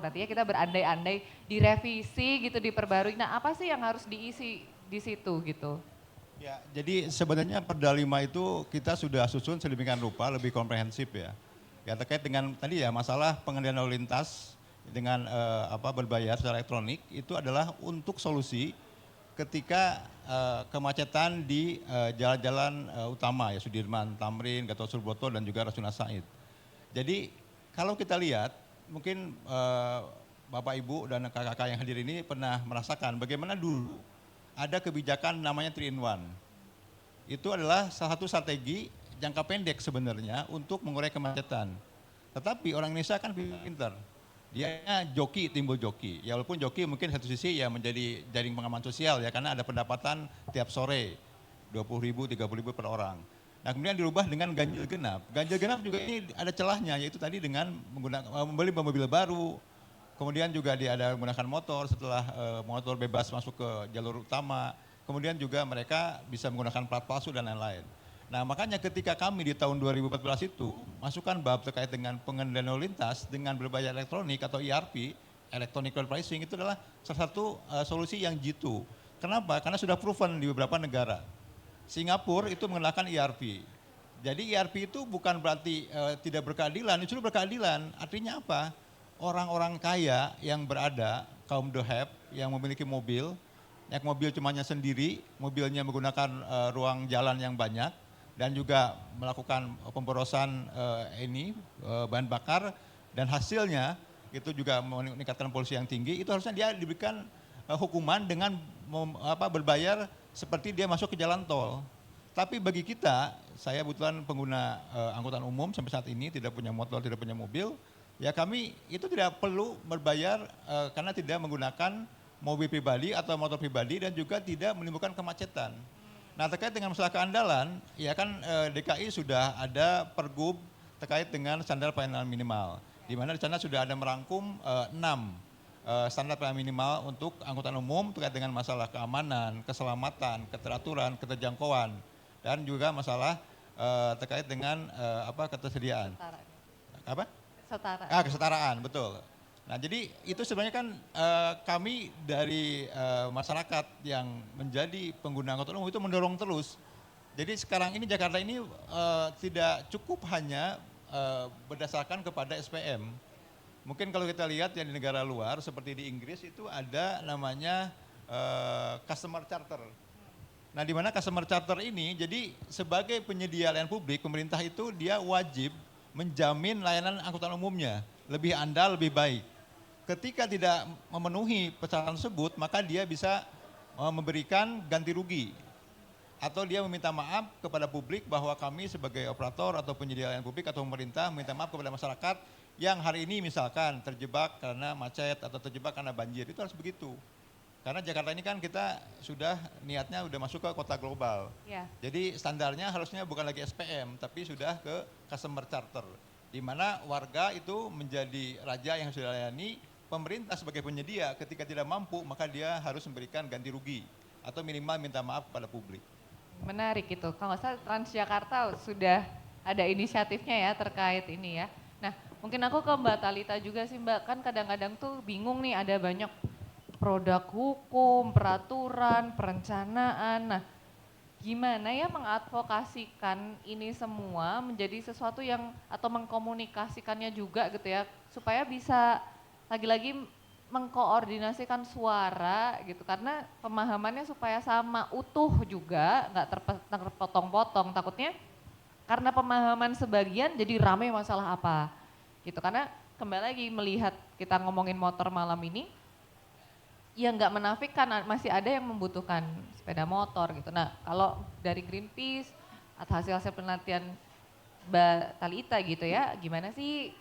nantinya kita berandai-andai direvisi gitu diperbarui. Nah apa sih yang harus diisi di situ gitu? Ya, jadi sebenarnya Perda 5 itu kita sudah susun sedemikian rupa, lebih komprehensif ya. Ya terkait dengan tadi ya masalah pengendalian lalu lintas dengan berbayar secara elektronik itu adalah untuk solusi ketika kemacetan di jalan-jalan utama ya Sudirman, Tamrin, Gatot Subroto dan juga Rasuna Said. Jadi kalau kita lihat mungkin Bapak Ibu dan kakak-kakak yang hadir ini pernah merasakan bagaimana dulu ada kebijakan namanya 3-in-1. Itu adalah salah satu strategi jangka pendek sebenarnya untuk mengurai kemacetan. Tetapi orang Indonesia kan pintar. Dia joki, timbul joki. Ya walaupun joki mungkin satu sisi ya menjadi jaring pengaman sosial ya karena ada pendapatan tiap sore 20.000, 30.000 per orang. Nah kemudian dirubah dengan ganjil genap. Ganjil genap juga ini ada celahnya yaitu tadi dengan membeli mobil baru. Kemudian juga dia ada menggunakan motor setelah motor bebas masuk ke jalur utama. Kemudian juga mereka bisa menggunakan plat palsu dan lain-lain. Nah makanya ketika kami di tahun 2014 itu masukkan bab terkait dengan pengendalian lalu lintas dengan berbayar elektronik atau ERP, Electronic Road Pricing itu adalah salah satu solusi yang jitu. Kenapa? Karena sudah proven di beberapa negara. Singapura itu menggunakan ERP. Jadi ERP itu bukan berarti tidak berkeadilan, justru berkeadilan. Artinya apa? Orang-orang kaya yang berada, kaum the have, yang memiliki mobil, naik mobil cumanya sendiri, mobilnya menggunakan ruang jalan yang banyak, dan juga melakukan pemborosan bahan bakar, dan hasilnya itu juga meningkatkan polusi yang tinggi, itu harusnya dia diberikan hukuman dengan berbayar seperti dia masuk ke jalan tol. Tapi bagi kita, saya kebetulan pengguna angkutan umum sampai saat ini, tidak punya motor, tidak punya mobil, ya kami itu tidak perlu berbayar karena tidak menggunakan mobil pribadi atau motor pribadi dan juga tidak menimbulkan kemacetan. Nah terkait dengan masalah keandalan, ya kan DKI sudah ada pergub terkait dengan standar pelayanan minimal. Di mana di sana sudah ada merangkum 6 standar pelayanan minimal untuk angkutan umum terkait dengan masalah keamanan, keselamatan, keteraturan, keterjangkauan, dan juga masalah terkait dengan ketersediaan. Kesetaraan, betul. Nah jadi itu sebenarnya kan kami dari masyarakat yang menjadi pengguna angkutan umum itu mendorong terus. Jadi sekarang ini Jakarta ini tidak cukup hanya berdasarkan kepada SPM. Mungkin kalau kita lihat yang di negara luar seperti di Inggris itu ada namanya customer charter. Nah di mana customer charter ini jadi sebagai penyedia layanan publik pemerintah itu dia wajib menjamin layanan angkutan umumnya lebih andal, lebih baik. Ketika tidak memenuhi persyaratan tersebut, maka dia bisa memberikan ganti rugi. Atau dia meminta maaf kepada publik bahwa kami sebagai operator atau penyedia layanan publik atau pemerintah meminta maaf kepada masyarakat yang hari ini misalkan terjebak karena macet atau terjebak karena banjir. Itu harus begitu. Karena Jakarta ini kan kita sudah niatnya sudah masuk ke kota global. Ya. Jadi standarnya harusnya bukan lagi SPM, tapi sudah ke customer charter. Di mana warga itu menjadi raja yang sudah layani, pemerintah sebagai penyedia ketika tidak mampu maka dia harus memberikan ganti rugi atau minimal minta maaf kepada publik. Menarik itu, kalau nggak salah Transjakarta sudah ada inisiatifnya ya terkait ini ya. Nah mungkin aku ke Mbak Talita juga sih Mbak, kan kadang-kadang tuh bingung nih ada banyak produk hukum, peraturan, perencanaan. Nah gimana ya mengadvokasikan ini semua menjadi sesuatu yang atau mengkomunikasikannya juga gitu ya supaya bisa lagi-lagi mengkoordinasikan suara gitu karena pemahamannya supaya sama utuh juga nggak terpotong-potong, takutnya karena pemahaman sebagian jadi rame masalah apa gitu. Karena kembali lagi melihat kita ngomongin motor malam ini ya nggak menafikan masih ada yang membutuhkan sepeda motor gitu. Nah kalau dari Greenpeace atau hasil penelitian Mbak Talita gitu ya, gimana sih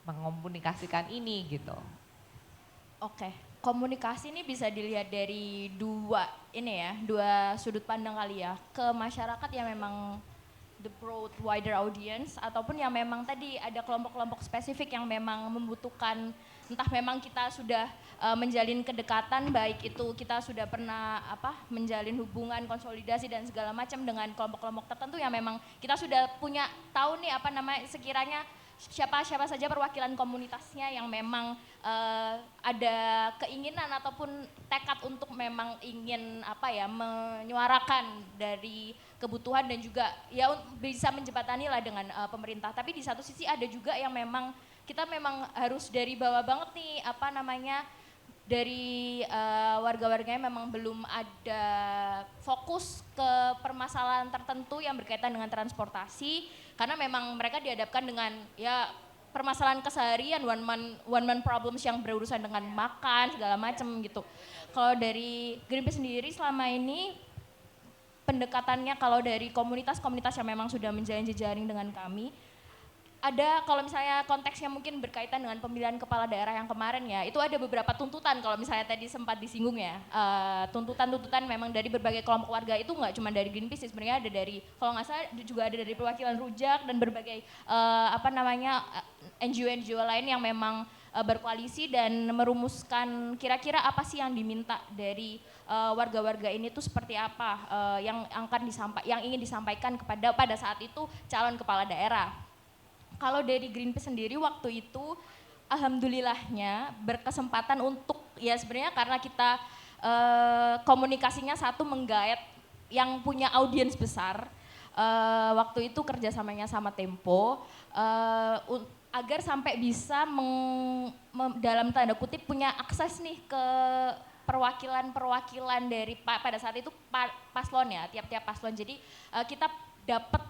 mengkomunikasikan ini gitu? Oke, komunikasi ini bisa dilihat dari dua sudut pandang kali ya. Ke masyarakat yang memang the broad wider audience ataupun yang memang tadi ada kelompok-kelompok spesifik yang memang membutuhkan, entah memang kita sudah menjalin kedekatan, baik itu kita sudah pernah menjalin hubungan konsolidasi dan segala macam dengan kelompok-kelompok tertentu yang memang kita sudah punya tahu nih sekiranya siapa saja perwakilan komunitasnya yang memang ada keinginan ataupun tekad untuk memang ingin menyuarakan dari kebutuhan dan juga ya bisa menjembatani lah dengan pemerintah. Tapi di satu sisi ada juga yang memang kita memang harus dari bawah banget nih dari warga-warganya memang belum ada fokus ke permasalahan tertentu yang berkaitan dengan transportasi karena memang mereka dihadapkan dengan ya permasalahan keseharian one man problems yang berurusan dengan makan segala macam gitu. Kalau dari Greenpeace sendiri selama ini pendekatannya kalau dari komunitas-komunitas yang memang sudah menjalin jejaring dengan kami, ada kalau misalnya konteksnya mungkin berkaitan dengan pemilihan kepala daerah yang kemarin ya, itu ada beberapa tuntutan kalau misalnya tadi sempat disinggung ya, tuntutan-tuntutan memang dari berbagai kelompok warga itu nggak cuma dari Greenpeace, sebenarnya ada dari, kalau nggak salah juga ada dari perwakilan Rujak dan berbagai NGO-NGO lain yang memang berkoalisi dan merumuskan kira-kira apa sih yang diminta dari warga-warga ini tuh seperti apa yang ingin disampaikan pada saat itu calon kepala daerah. Kalau dari Greenpeace sendiri waktu itu alhamdulillahnya berkesempatan untuk ya sebenarnya karena kita komunikasinya satu menggait yang punya audiens besar, waktu itu kerjasamanya sama Tempo agar sampai bisa dalam tanda kutip punya akses nih ke perwakilan dari pada saat itu paslon ya, tiap-tiap paslon. Jadi kita dapat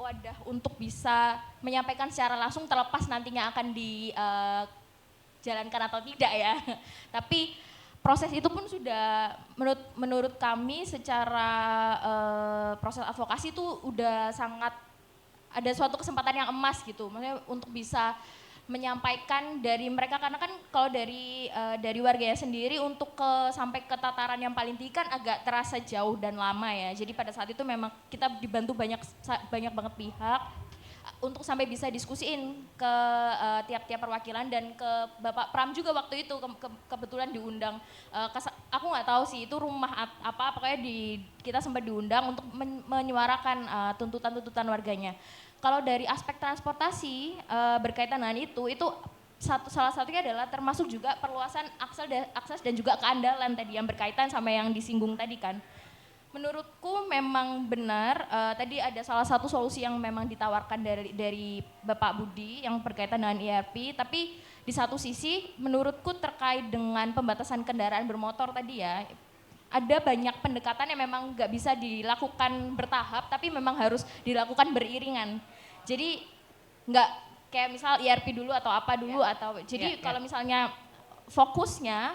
wadah untuk bisa menyampaikan secara langsung terlepas nantinya akan dijalankan atau tidak ya. Tapi proses itu pun sudah menurut kami secara proses advokasi itu udah sangat ada suatu kesempatan yang emas gitu. Maksudnya untuk bisa menyampaikan dari mereka, karena kan kalau dari warganya sendiri untuk sampai ke tataran yang paling tinggi kan agak terasa jauh dan lama ya. Jadi pada saat itu memang kita dibantu banyak banget pihak untuk sampai bisa diskusiin ke tiap-tiap perwakilan dan ke Bapak Pram juga waktu itu kebetulan diundang. Aku nggak tahu sih itu rumah apa, pokoknya kita sempat diundang untuk menyuarakan tuntutan-tuntutan warganya. Kalau dari aspek transportasi berkaitan dengan itu salah satunya adalah termasuk juga perluasan akses dan juga keandalan tadi yang berkaitan sama yang disinggung tadi kan. Menurutku memang benar, tadi ada salah satu solusi yang memang ditawarkan dari Bapak Budi yang berkaitan dengan ERP, tapi di satu sisi menurutku terkait dengan pembatasan kendaraan bermotor tadi ya, ada banyak pendekatan yang memang nggak bisa dilakukan bertahap, tapi memang harus dilakukan beriringan. Jadi nggak kayak misal ERP dulu atau apa dulu jadi kalau misalnya fokusnya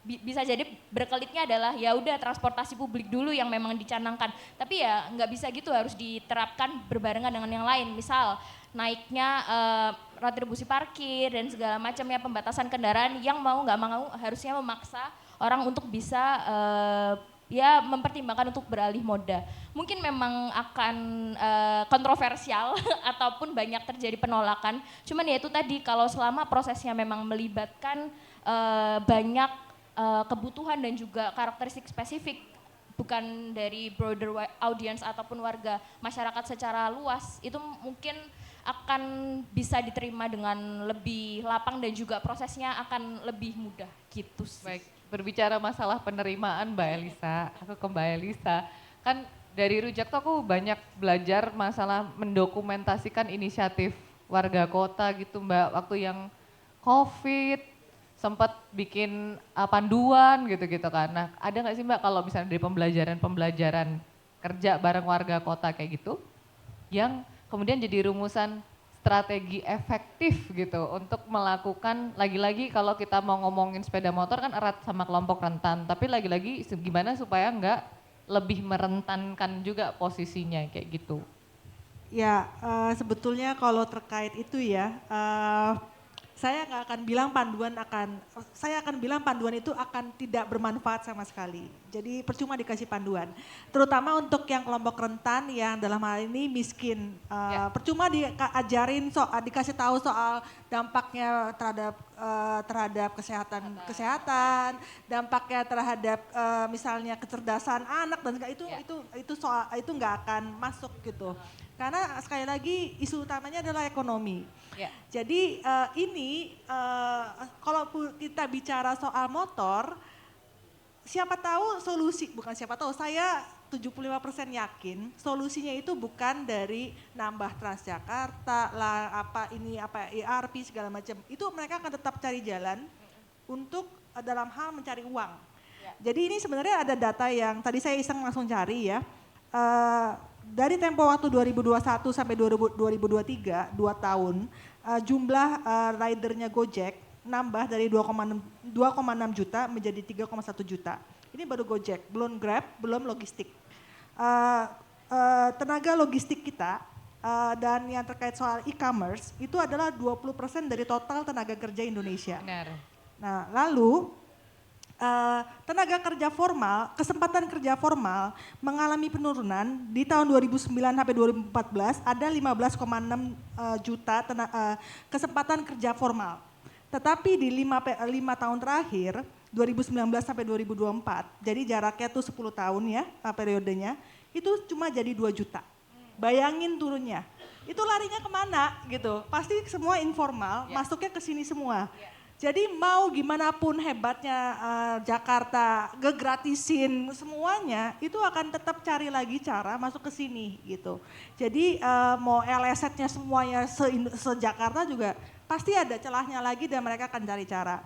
bisa jadi berkelitnya adalah ya udah transportasi publik dulu yang memang dicanangkan, tapi ya nggak bisa gitu, harus diterapkan berbarengan dengan yang lain, misal naiknya retribusi parkir dan segala macam ya, pembatasan kendaraan yang mau nggak mau harusnya memaksa orang untuk bisa ya mempertimbangkan untuk beralih moda. Mungkin memang akan kontroversial ataupun banyak terjadi penolakan, cuman ya itu tadi kalau selama prosesnya memang melibatkan banyak kebutuhan dan juga karakteristik spesifik bukan dari broader audience ataupun warga masyarakat secara luas, itu mungkin akan bisa diterima dengan lebih lapang dan juga prosesnya akan lebih mudah gitu sih. Baik, berbicara masalah penerimaan Mbak Elisa, aku ke Mbak Elisa. Kan dari Rujak tuh aku banyak belajar masalah mendokumentasikan inisiatif warga kota gitu Mbak. Waktu yang COVID sempat bikin panduan gitu-gitu kan. Nah ada nggak sih Mbak kalau misalnya dari pembelajaran kerja bareng warga kota kayak gitu, yang kemudian jadi rumusan strategi efektif gitu untuk melakukan, lagi-lagi kalau kita mau ngomongin sepeda motor kan erat sama kelompok rentan, tapi lagi-lagi gimana supaya enggak lebih merentankan juga posisinya kayak gitu. Ya sebetulnya kalau terkait itu ya, saya akan bilang panduan itu akan tidak bermanfaat sama sekali. Jadi percuma dikasih panduan. Terutama untuk yang kelompok rentan yang dalam hal ini miskin. Percuma dikasih tahu soal dampaknya terhadap kesehatan, dampaknya terhadap misalnya kecerdasan anak dan itu nggak akan masuk gitu. Karena sekali lagi isu utamanya adalah ekonomi. Jadi kalau kita bicara soal motor, saya 75% yakin solusinya itu bukan dari nambah Transjakarta lah, ERP segala macam. Itu mereka akan tetap cari jalan untuk dalam hal mencari uang. Jadi ini sebenarnya ada data yang tadi saya iseng langsung cari ya. Dari tempo waktu 2021 sampai 2023, 2 tahun, jumlah ridernya Gojek nambah dari 2,6 juta menjadi 3,1 juta. Ini baru Gojek, belum Grab, belum logistik. Tenaga logistik kita dan yang terkait soal e-commerce itu adalah 20% dari total tenaga kerja Indonesia. Benar. Nah lalu tenaga kerja formal, kesempatan kerja formal mengalami penurunan di tahun 2009 sampai 2014 ada 15,6 juta kesempatan kerja formal. Tetapi di 5 tahun terakhir 2019 sampai 2024, jadi jaraknya tuh 10 tahun ya periodenya, itu cuma jadi 2 juta. Bayangin turunnya. Itu larinya kemana gitu, pasti semua informal, masuknya ke sini semua. Jadi mau gimana pun hebatnya Jakarta, gegratisin semuanya, itu akan tetap cari lagi cara masuk ke sini gitu. Jadi mau LSS-nya semuanya se-Jakarta juga pasti ada celahnya lagi dan mereka akan cari cara.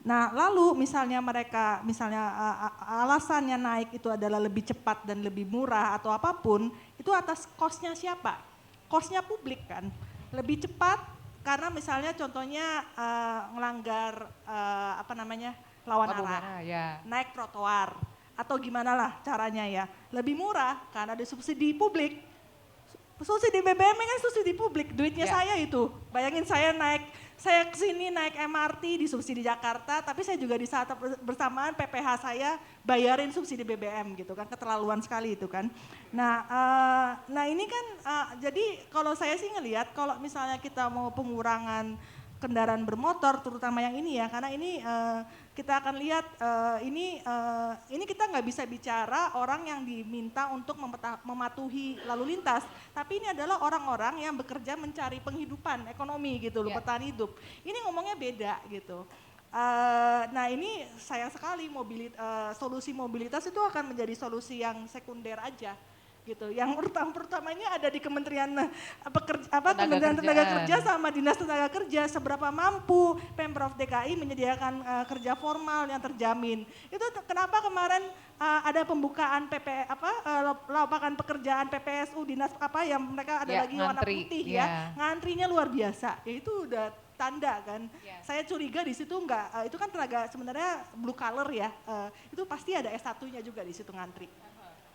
Nah lalu misalnya alasannya naik itu adalah lebih cepat dan lebih murah atau apapun, itu atas cost-nya siapa? Cost-nya publik kan, lebih cepat karena misalnya contohnya ngelanggar apa namanya lawan Lampu arah, merah, ya. naik trotoar atau gimana lah caranya ya, lebih murah karena ada subsidi publik. Subsidi BBM kan subsidi publik, duitnya Ya. saya itu. Bayangin saya kesini naik MRT di subsidi Jakarta, tapi saya juga di saat bersamaan PPH saya bayarin subsidi BBM gitu kan, keterlaluan sekali itu kan. Nah ini kan jadi kalau saya sih ngelihat kalau misalnya kita mau pengurangan kendaraan bermotor, terutama yang ini ya, karena ini kita akan lihat ini kita nggak bisa bicara orang yang diminta untuk mematuhi lalu lintas, tapi ini adalah orang-orang yang bekerja mencari penghidupan ekonomi gitu loh, bertahan hidup. Ini ngomongnya beda gitu. Nah ini sayang sekali solusi mobilitas itu akan menjadi solusi yang sekunder aja gitu. Yang pertamanya ada di Kementerian Kementerian Tenaga Kerja sama Dinas Tenaga Kerja, seberapa mampu Pemprov DKI menyediakan kerja formal yang terjamin. Itu kenapa kemarin ada pembukaan lapangan pekerjaan PPSU dinas yang mereka ada lagi warna putih ya. Ngantrinya luar biasa. Ya itu udah tanda kan. Saya curiga di situ itu kan tenaga sebenarnya blue collar ya. Itu pasti ada S1-nya juga di situ ngantri.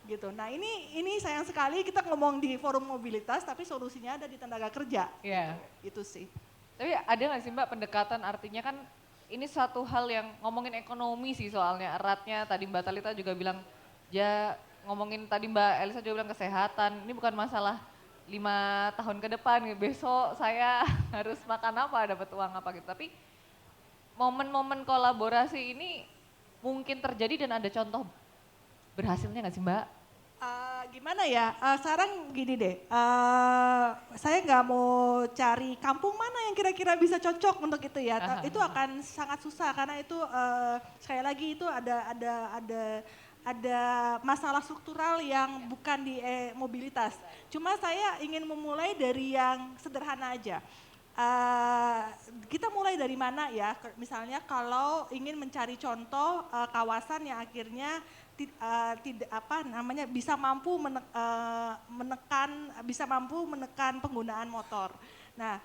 Gitu. Nah ini sayang sekali kita ngomong di forum mobilitas tapi solusinya ada di tenaga kerja. Iya. Itu sih. Tapi ada nggak sih Mbak pendekatan, artinya kan ini satu hal yang ngomongin ekonomi sih soalnya eratnya, tadi Mbak Talita juga bilang, ya ngomongin tadi Mbak Elisa juga bilang kesehatan, ini bukan masalah 5 tahun ke depan, besok saya harus makan apa, dapat uang apa gitu. Tapi momen-momen kolaborasi ini mungkin terjadi dan ada contoh berhasilnya nggak sih Mbak? Gimana ya, sekarang gini deh, saya nggak mau cari kampung mana yang kira-kira bisa cocok untuk itu ya, itu akan sangat susah karena itu sekali lagi itu ada masalah struktural yang bukan di mobilitas. Cuma saya ingin memulai dari yang sederhana aja. Kita mulai dari mana ya, misalnya kalau ingin mencari contoh kawasan yang akhirnya bisa mampu menekan penggunaan motor. Nah,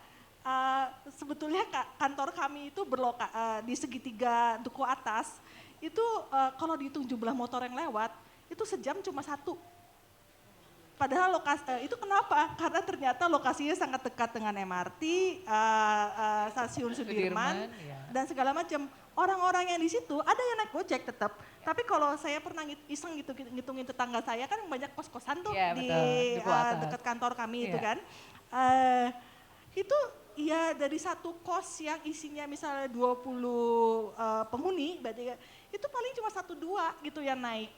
sebetulnya kantor kami itu di segitiga duku atas itu kalau dihitung jumlah motor yang lewat itu sejam cuma 1. Padahal itu kenapa? Karena ternyata lokasinya sangat dekat dengan MRT, stasiun Sudirman dan segala macam. Orang-orang yang di situ ada yang naik Gojek tetap. Tapi kalau saya pernah iseng gitu ngitungin tetangga saya kan banyak kos-kosan tuh di dekat kantor kami itu kan. Itu ya dari satu kos yang isinya misalnya 20 penghuni, berarti itu paling cuma 1-2 gitu yang naik.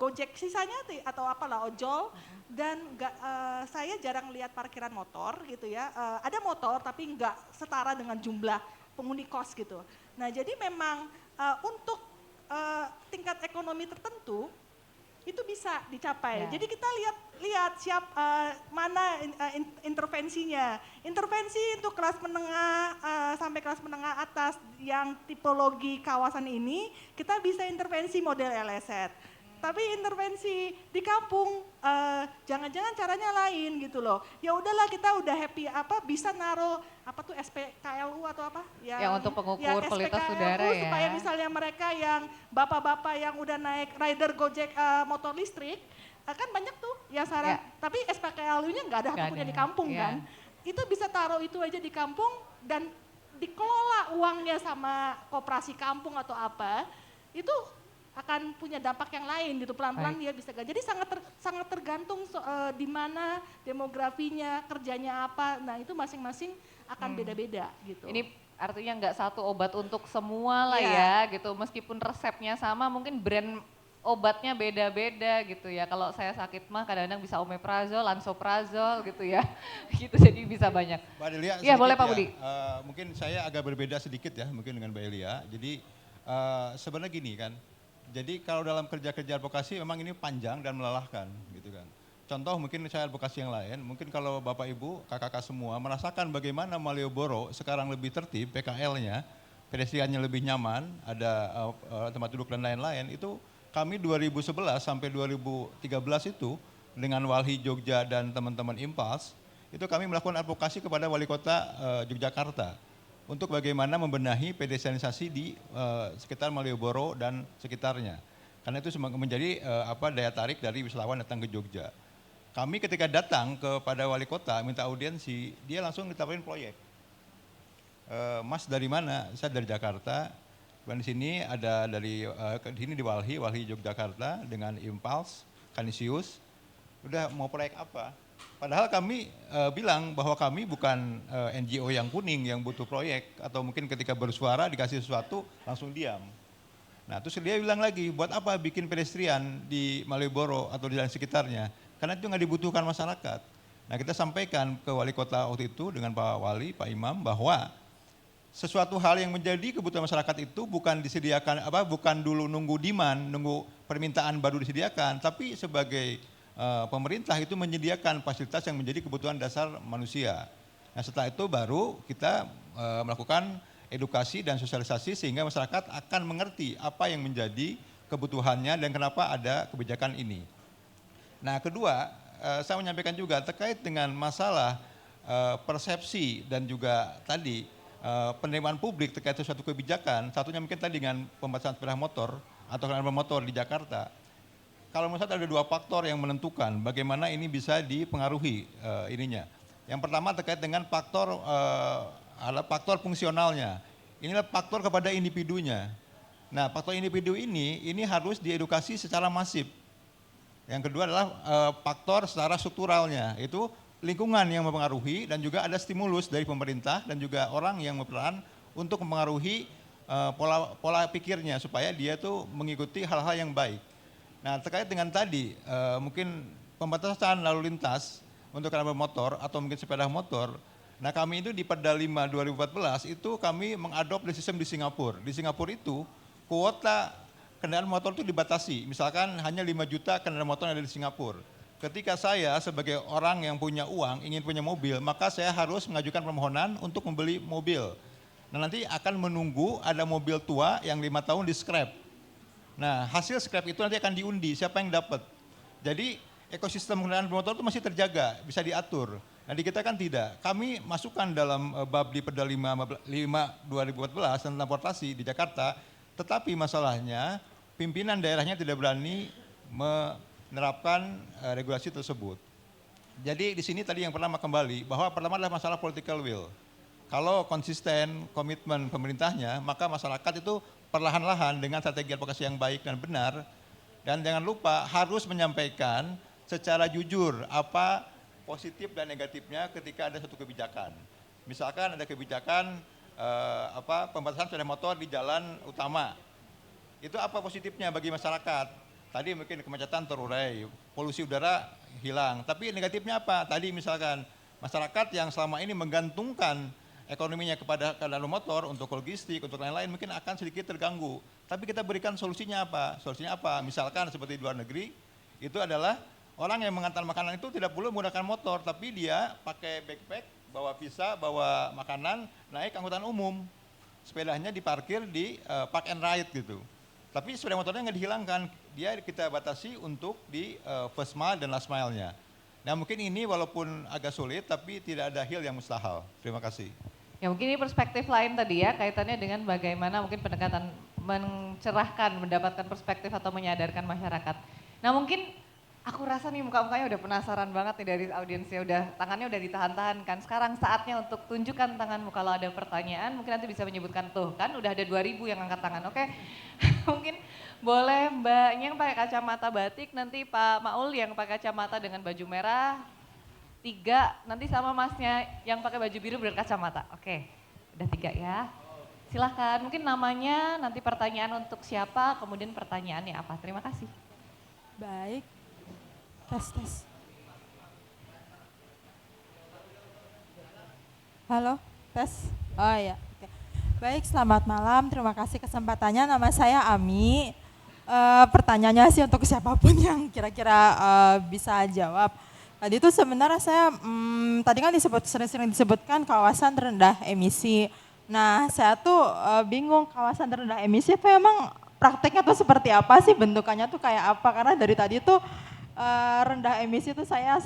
Gojek sisanya atau apalah ojol dan saya jarang lihat parkiran motor gitu ya. Ada motor tapi nggak setara dengan jumlah penghuni kos gitu. Nah jadi memang untuk tingkat ekonomi tertentu itu bisa dicapai. Jadi kita lihat mana intervensinya. Intervensi untuk kelas menengah sampai kelas menengah atas yang tipologi kawasan ini kita bisa intervensi model LSZ. Tapi intervensi di kampung jangan-jangan caranya lain gitu loh. Ya udahlah kita udah happy bisa naruh SPKLU atau apa? Yang untuk pengukur kualitas udara ya. Supaya misalnya mereka yang bapak-bapak yang udah naik rider Gojek motor listrik kan banyak tuh yang saran. Tapi SPKLU-nya nggak ada punya di kampung kan. Itu bisa taruh itu aja di kampung dan dikelola uangnya sama koperasi kampung atau apa. Itu akan punya dampak yang lain gitu, pelan-pelan dia bisa. Jadi sangat tergantung di mana demografinya, kerjanya apa. Nah itu masing-masing akan beda-beda gitu. Ini artinya nggak satu obat untuk semua lah ya gitu. Meskipun resepnya sama, mungkin brand obatnya beda-beda gitu ya. Kalau saya sakit mah kadang-kadang bisa omeprazol, lansoprazol gitu ya. Gitu jadi bisa banyak. Mbak Delia, ya boleh Pak Budi. Mungkin saya agak berbeda sedikit ya mungkin dengan Mbak Elia. Jadi sebenarnya gini kan. Jadi kalau dalam kerja-kerja advokasi memang ini panjang dan melelahkan gitu kan. Contoh mungkin saya advokasi yang lain, mungkin kalau Bapak Ibu, kakak-kakak semua merasakan bagaimana Malioboro sekarang lebih tertib, PKL-nya, pedestriannya lebih nyaman, ada tempat duduk dan lain-lain, itu kami 2011 sampai 2013 itu dengan Walhi Jogja dan teman-teman Impulse, itu kami melakukan advokasi kepada Wali Kota Yogyakarta untuk bagaimana membenahi pedestrianisasi di sekitar Malioboro dan sekitarnya. Karena itu menjadi daya tarik dari wisatawan datang ke Jogja. Kami ketika datang kepada Wali Kota minta audiensi, dia langsung ditawarin proyek. Mas dari mana? Saya dari Jakarta. Dan di sini ada dari di sini di Walhi Yogyakarta dengan Impulse, Kanisius. Udah mau proyek apa? Padahal kami bilang bahwa kami bukan NGO yang kuning yang butuh proyek atau mungkin ketika bersuara dikasih sesuatu langsung diam. Nah terus dia bilang lagi, buat apa bikin pedestrian di Malioboro atau di sekitarnya? Karena itu nggak dibutuhkan masyarakat. Nah kita sampaikan ke Wali Kota waktu itu dengan Pak Wali, Pak Imam bahwa sesuatu hal yang menjadi kebutuhan masyarakat itu bukan disediakan bukan dulu nunggu demand, nunggu permintaan baru disediakan, tapi sebagai pemerintah itu menyediakan fasilitas yang menjadi kebutuhan dasar manusia. Nah setelah itu baru kita melakukan edukasi dan sosialisasi sehingga masyarakat akan mengerti apa yang menjadi kebutuhannya dan kenapa ada kebijakan ini. Nah kedua, saya menyampaikan juga terkait dengan masalah persepsi dan juga tadi penerimaan publik terkait suatu kebijakan, satunya mungkin tadi dengan pembatasan sepeda motor atau kendaraan bermotor di Jakarta. Kalau menurut saya ada dua faktor yang menentukan bagaimana ini bisa dipengaruhi ininya. Yang pertama terkait dengan faktor faktor fungsionalnya. Inilah faktor kepada individunya. Nah, faktor individu ini harus diedukasi secara masif. Yang kedua adalah faktor secara strukturalnya, itu lingkungan yang mempengaruhi dan juga ada stimulus dari pemerintah dan juga orang yang berperan untuk mempengaruhi pola pikirnya supaya dia tuh mengikuti hal-hal yang baik. Nah terkait dengan tadi mungkin pembatasan lalu lintas untuk kendaraan bermotor atau mungkin sepeda motor. Nah kami itu di Perda 5 2014 itu kami mengadopsi sistem di Singapura. Di Singapura itu kuota kendaraan motor itu dibatasi, misalkan hanya 5 juta kendaraan motor yang ada di Singapura. Ketika saya sebagai orang yang punya uang, ingin punya mobil, maka saya harus mengajukan permohonan untuk membeli mobil. Nah nanti akan menunggu ada mobil tua yang 5 tahun di scrap. Nah hasil scrap itu nanti akan diundi, siapa yang dapat. Jadi ekosistem kendaraan bermotor itu masih terjaga, bisa diatur. Nah di kita kan tidak. Kami masukkan dalam bab di Perda 5 2014 tentang transportasi di Jakarta, tetapi masalahnya pimpinan daerahnya tidak berani menerapkan regulasi tersebut. Jadi di sini tadi yang pertama kembali bahwa pertama adalah masalah political will. Kalau konsisten komitmen pemerintahnya, maka masyarakat itu perlahan-lahan dengan strategi advokasi yang baik dan benar, dan jangan lupa harus menyampaikan secara jujur apa positif dan negatifnya ketika ada satu kebijakan. Misalkan ada kebijakan pembatasan sepeda motor di jalan utama. Itu apa positifnya bagi masyarakat? Tadi mungkin kemacetan terurai, polusi udara hilang. Tapi negatifnya apa? Tadi misalkan masyarakat yang selama ini menggantungkan ekonominya kepada kendaraan motor untuk logistik, untuk lain-lain mungkin akan sedikit terganggu. Tapi kita berikan solusinya apa? Solusinya apa? Misalkan seperti di luar negeri, itu adalah orang yang mengantar makanan itu tidak perlu menggunakan motor, tapi dia pakai backpack, bawa visa, bawa makanan, naik angkutan umum. Sepedanya diparkir di park and ride gitu. Tapi sepeda motornya nggak dihilangkan, dia kita batasi untuk di first mile dan last mile-nya. Nah mungkin ini walaupun agak sulit, tapi tidak ada hil yang mustahil. Terima kasih. Ya mungkin ini perspektif lain tadi ya, kaitannya dengan bagaimana mungkin pendekatan mencerahkan, mendapatkan perspektif atau menyadarkan masyarakat. Nah mungkin aku rasa nih muka-mukanya udah penasaran banget nih dari audiensnya, tangannya udah ditahan-tahan kan. Sekarang saatnya untuk tunjukkan tanganmu kalau ada pertanyaan, mungkin nanti bisa menyebutkan tuh kan udah ada 2.000 yang angkat tangan, oke? Mungkin boleh mbaknya yang pakai kacamata batik, nanti Pak Maul yang pakai kacamata dengan baju merah, 3, nanti sama masnya yang pakai baju biru berkacamata, oke? Udah 3 ya. Silahkan, mungkin namanya, nanti pertanyaan untuk siapa, kemudian pertanyaannya apa. Terima kasih. Baik. Tes. Halo, tes. Oh ya, oke. Baik, selamat malam. Terima kasih kesempatannya. Nama saya Ami. Pertanyaannya sih untuk siapapun yang kira-kira bisa jawab. Tadi itu sebenarnya saya, tadi kan sering disebutkan kawasan rendah emisi. Nah, saya tuh bingung kawasan rendah emisi itu emang prakteknya tuh seperti apa sih, bentukannya tuh kayak apa? Karena dari tadi tuh rendah emisi itu saya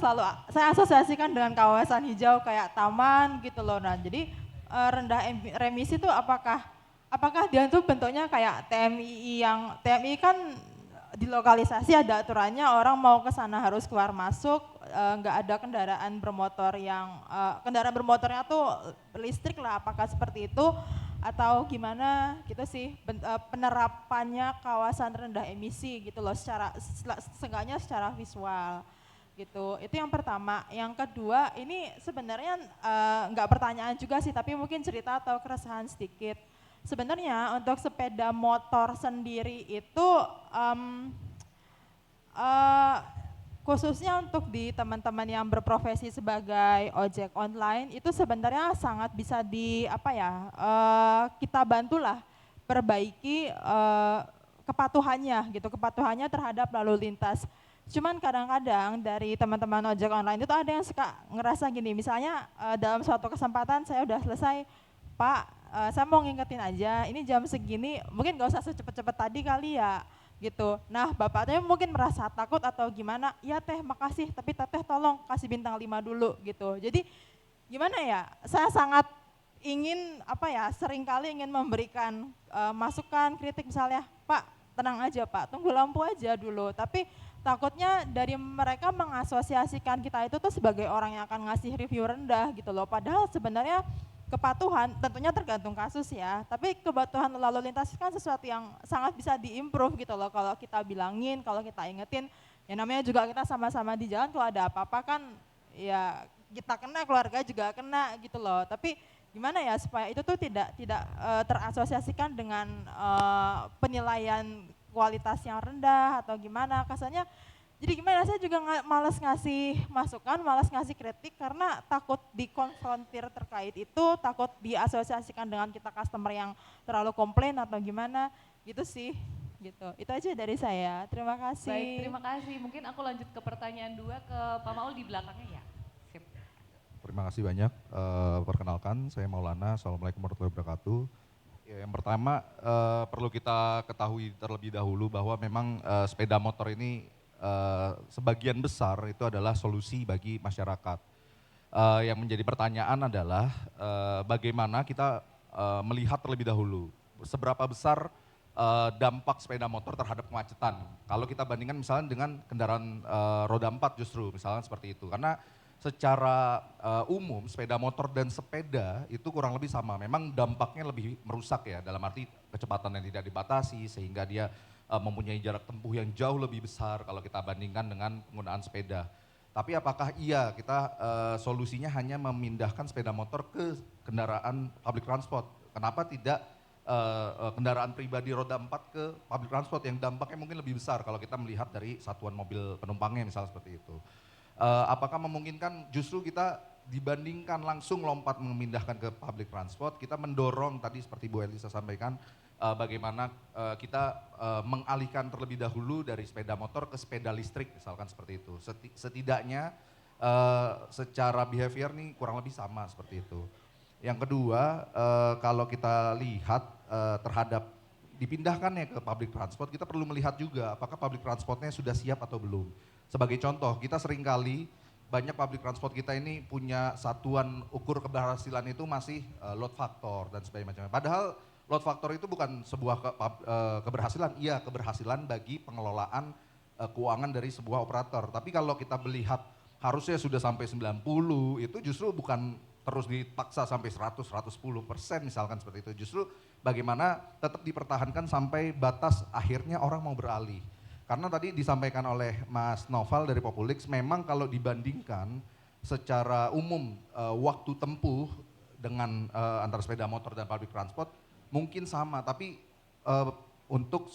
asosiasikan dengan kawasan hijau kayak taman gitu loh. Nah, jadi remisi itu apakah dia itu bentuknya kayak TMI kan di lokalisasi ada aturannya, orang mau ke sana harus keluar masuk, nggak ada kendaraan bermotor kendaraan bermotornya tuh listrik lah, apakah seperti itu atau gimana gitu sih penerapannya kawasan rendah emisi gitu loh, seenggaknya secara visual gitu. Itu yang pertama. Yang kedua, ini sebenarnya nggak pertanyaan juga sih, tapi mungkin cerita atau keresahan sedikit. Sebenarnya untuk sepeda motor sendiri itu khususnya untuk di teman-teman yang berprofesi sebagai ojek online itu sebenarnya sangat bisa kita bantulah perbaiki kepatuhannya terhadap lalu lintas. Cuman kadang-kadang dari teman-teman ojek online itu ada yang suka ngerasa gini, misalnya dalam suatu kesempatan saya udah selesai, Pak, saya mau ngingetin aja, ini jam segini, mungkin gak usah secepat-cepat tadi kali ya, gitu. Nah, bapaknya mungkin merasa takut atau gimana, ya teh makasih, tapi teteh tolong kasih bintang 5 dulu, gitu. Jadi gimana ya, saya sangat ingin, seringkali ingin memberikan masukan, kritik misalnya, Pak tenang aja Pak, tunggu lampu aja dulu, tapi takutnya dari mereka mengasosiasikan kita itu tuh sebagai orang yang akan ngasih review rendah gitu loh, padahal sebenarnya kepatuhan tentunya tergantung kasus ya, tapi kepatuhan lalu lintas kan sesuatu yang sangat bisa diimprove gitu loh kalau kita bilangin, kalau kita ingetin, ya namanya juga kita sama-sama di jalan, kalau ada apa-apa kan ya kita kena, keluarga juga kena gitu loh, tapi gimana ya supaya itu tuh tidak terasosiasikan dengan penilaian kualitas yang rendah atau gimana, kesannya. Jadi gimana, saya juga malas ngasih masukan, malas ngasih kritik karena takut dikonfrontir terkait itu, takut diasosiasikan dengan kita customer yang terlalu komplain atau gimana gitu sih. Gitu. Itu aja dari saya. Terima kasih. Baik, terima kasih. Mungkin aku lanjut ke pertanyaan 2 ke Pak Maul di belakangnya ya. Sip. Terima kasih banyak. Perkenalkan, saya Maulana. Assalamualaikum warahmatullahi wabarakatuh. Ya, yang pertama perlu kita ketahui terlebih dahulu bahwa memang sepeda motor ini sebagian besar itu adalah solusi bagi masyarakat. Yang menjadi pertanyaan adalah bagaimana kita melihat terlebih dahulu seberapa besar dampak sepeda motor terhadap kemacetan. Kalau kita bandingkan misalnya dengan kendaraan roda 4 justru misalnya seperti itu. Karena secara umum sepeda motor dan sepeda itu kurang lebih sama. Memang dampaknya lebih merusak ya, dalam arti kecepatan yang tidak dibatasi sehingga dia mempunyai jarak tempuh yang jauh lebih besar kalau kita bandingkan dengan penggunaan sepeda. Tapi apakah iya kita solusinya hanya memindahkan sepeda motor ke kendaraan public transport? Kenapa tidak kendaraan pribadi roda 4 ke public transport yang dampaknya mungkin lebih besar kalau kita melihat dari satuan mobil penumpangnya misalnya seperti itu. Apakah memungkinkan justru kita dibandingkan langsung lompat memindahkan ke public transport, kita mendorong tadi seperti Bu Elisa sampaikan, bagaimana kita mengalihkan terlebih dahulu dari sepeda motor ke sepeda listrik misalkan seperti itu. Setidaknya secara behavior nih kurang lebih sama seperti itu. Yang kedua, kalau kita lihat terhadap dipindahkannya ke public transport, kita perlu melihat juga apakah public transportnya sudah siap atau belum. Sebagai contoh, kita seringkali banyak public transport kita ini punya satuan ukur keberhasilan itu masih load factor dan sebagainya. Padahal load factor itu bukan sebuah keberhasilan, iya keberhasilan bagi pengelolaan keuangan dari sebuah operator. Tapi kalau kita melihat harusnya sudah sampai 90, itu justru bukan terus dipaksa sampai 100-110% misalkan seperti itu. Justru bagaimana tetap dipertahankan sampai batas akhirnya orang mau beralih. Karena tadi disampaikan oleh Mas Noval dari Populix, memang kalau dibandingkan secara umum waktu tempuh dengan antara sepeda motor dan public transport mungkin sama, tapi untuk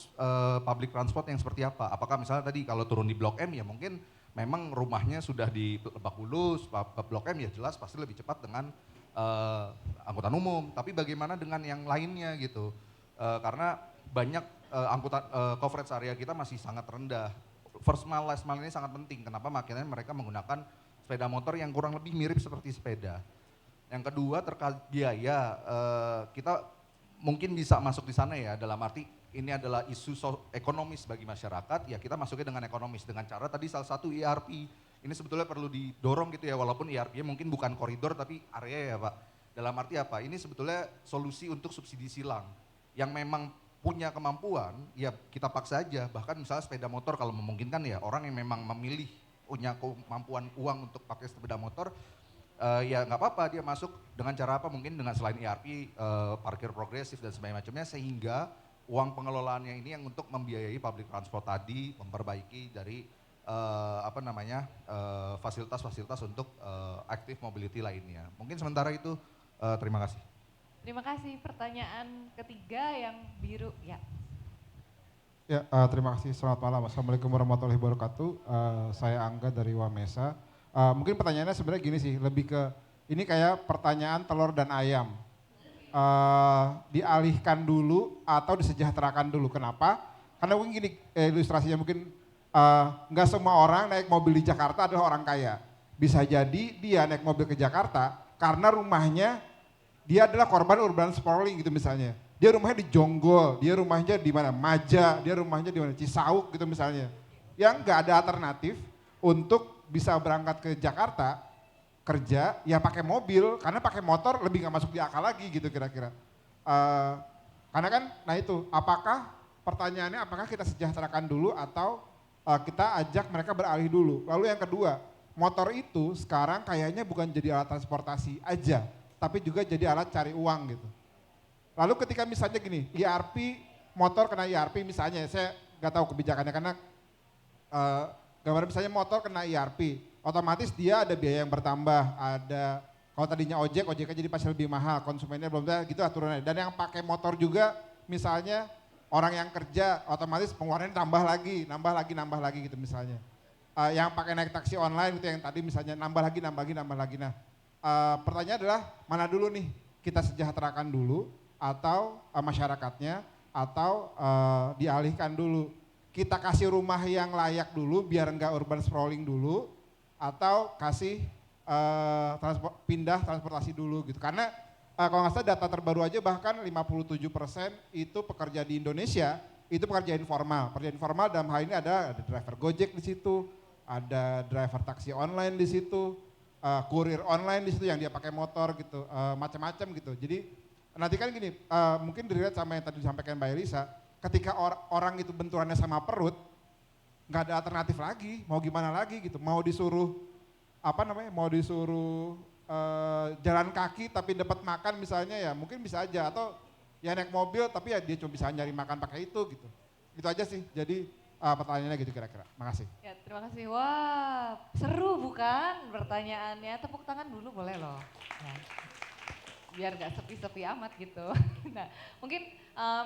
public transport yang seperti apa? Apakah misalnya tadi kalau turun di Blok M ya mungkin memang rumahnya sudah di Lebak Bulus, Blok M ya jelas pasti lebih cepat dengan angkutan umum, tapi bagaimana dengan yang lainnya gitu? Karena banyak angkutan coverage area kita masih sangat rendah. First mile, last mile ini sangat penting. Kenapa? Makanya mereka menggunakan sepeda motor yang kurang lebih mirip seperti sepeda. Yang kedua terkait biaya, kita mungkin bisa masuk di sana ya, dalam arti ini adalah isu ekonomis bagi masyarakat, ya kita masuknya dengan ekonomis dengan cara tadi salah satu ERP. Ini sebetulnya perlu didorong gitu ya, walaupun ERP-nya mungkin bukan koridor tapi area ya Pak. Dalam arti apa? Ini sebetulnya solusi untuk subsidi silang yang memang punya kemampuan, ya kita paksa aja. Bahkan misalnya sepeda motor kalau memungkinkan ya, orang yang memang memilih punya kemampuan uang untuk pakai sepeda motor, ya nggak apa-apa dia masuk dengan cara apa, mungkin dengan selain ERP, parkir progresif dan sebagainya, sehingga uang pengelolaannya ini yang untuk membiayai public transport tadi, memperbaiki dari fasilitas-fasilitas untuk active mobility lainnya. Mungkin sementara itu, terima kasih. Terima kasih. Pertanyaan ketiga yang biru, ya. Ya, terima kasih. Selamat malam. Assalamualaikum warahmatullahi wabarakatuh. Saya Angga dari Wamesa. Mungkin pertanyaannya sebenarnya gini sih, lebih ke ini kayak pertanyaan telur dan ayam. Dialihkan dulu atau disejahterakan dulu. Kenapa? Karena mungkin gini ilustrasinya, mungkin nggak semua orang naik mobil di Jakarta adalah orang kaya. Bisa jadi dia naik mobil ke Jakarta karena rumahnya dia adalah korban urban sprawling gitu misalnya. Dia rumahnya di Jonggol, dia rumahnya di mana? Maja, dia rumahnya di mana? Cisauk gitu misalnya. Yang nggak ada alternatif untuk bisa berangkat ke Jakarta kerja, ya pakai mobil, karena pakai motor lebih nggak masuk di akal lagi gitu kira-kira. Karena kan, nah itu, pertanyaannya apakah kita sejahterakan dulu atau kita ajak mereka beralih dulu. Lalu yang kedua, motor itu sekarang kayaknya bukan jadi alat transportasi aja, tapi juga jadi alat cari uang gitu. Lalu ketika misalnya gini, ERP, motor kena ERP misalnya, saya nggak tahu kebijakannya karena gambar misalnya motor kena ERP, otomatis dia ada biaya yang bertambah, ada kalau tadinya ojeknya jadi pasti lebih mahal, konsumennya belum ada gitu aturannya. Dan yang pakai motor juga misalnya orang yang kerja otomatis pengeluarannya nambah lagi gitu misalnya. Yang pakai naik taksi online itu yang tadi misalnya nambah lagi. Nah, pertanyaan adalah mana dulu nih kita sejahterakan dulu atau masyarakatnya atau dialihkan dulu. Kita kasih rumah yang layak dulu biar enggak urban sprawling dulu atau kasih pindah transportasi dulu gitu. Karena kalau nggak salah data terbaru aja bahkan 57% itu pekerja di Indonesia itu pekerja informal. Pekerja informal dalam hal ini ada driver Gojek di situ, ada driver taksi online di situ, kurir online di situ yang dia pakai motor gitu, macam-macam gitu. Jadi nanti kan gini, mungkin dilihat sama yang tadi disampaikan Mbak Elisa, ketika orang itu benturannya sama perut, nggak ada alternatif lagi, mau gimana lagi gitu, mau disuruh jalan kaki tapi dapat makan misalnya ya mungkin bisa aja, atau ya naik mobil tapi ya dia cuma bisa nyari makan pakai itu gitu. Itu aja sih, jadi pertanyaannya gitu kira-kira. Makasih. Ya, terima kasih. Wah, seru bukan pertanyaannya? Tepuk tangan dulu boleh loh. Ya. Biar gak sepi-sepi amat gitu. Nah, mungkin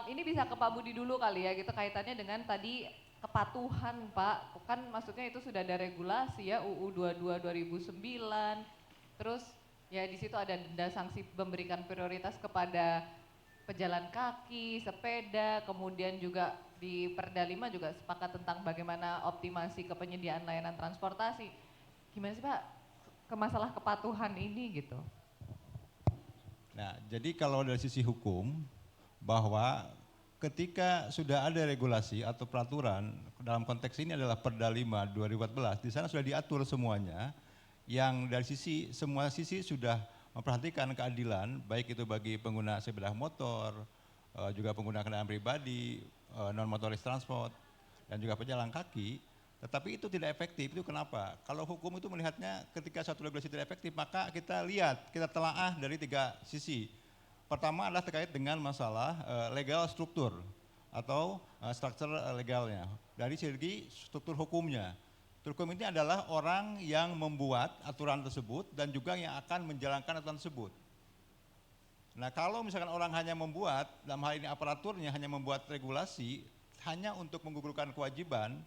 ini bisa ke Pak Budi dulu kali ya gitu kaitannya dengan tadi kepatuhan Pak. Kan maksudnya itu sudah ada regulasi ya UU 22 2009. Terus ya di situ ada denda sanksi memberikan prioritas kepada pejalan kaki, sepeda, kemudian juga di Perda 5 juga sepakat tentang bagaimana optimasi kepenyediaan layanan transportasi. Gimana sih Pak ke masalah kepatuhan ini gitu? Nah, jadi kalau dari sisi hukum, bahwa ketika sudah ada regulasi atau peraturan, dalam konteks ini adalah Perda 5 2014, di sana sudah diatur semuanya, yang dari semua sisi sudah memperhatikan keadilan, baik itu bagi pengguna sepeda motor, juga pengguna kendaraan pribadi, non-motoris transport, dan juga pejalan kaki. Tetapi itu tidak efektif. Itu kenapa? Kalau hukum itu melihatnya ketika satu regulasi tidak efektif, maka kita lihat, kita telaah dari 3 sisi. Pertama adalah terkait dengan masalah legal struktur atau struktur legalnya. Dari segi struktur hukumnya. Hukum ini adalah orang yang membuat aturan tersebut dan juga yang akan menjalankan aturan tersebut. Nah, kalau misalkan orang hanya membuat, dalam hal ini aparaturnya hanya membuat regulasi, hanya untuk menggugurkan kewajiban,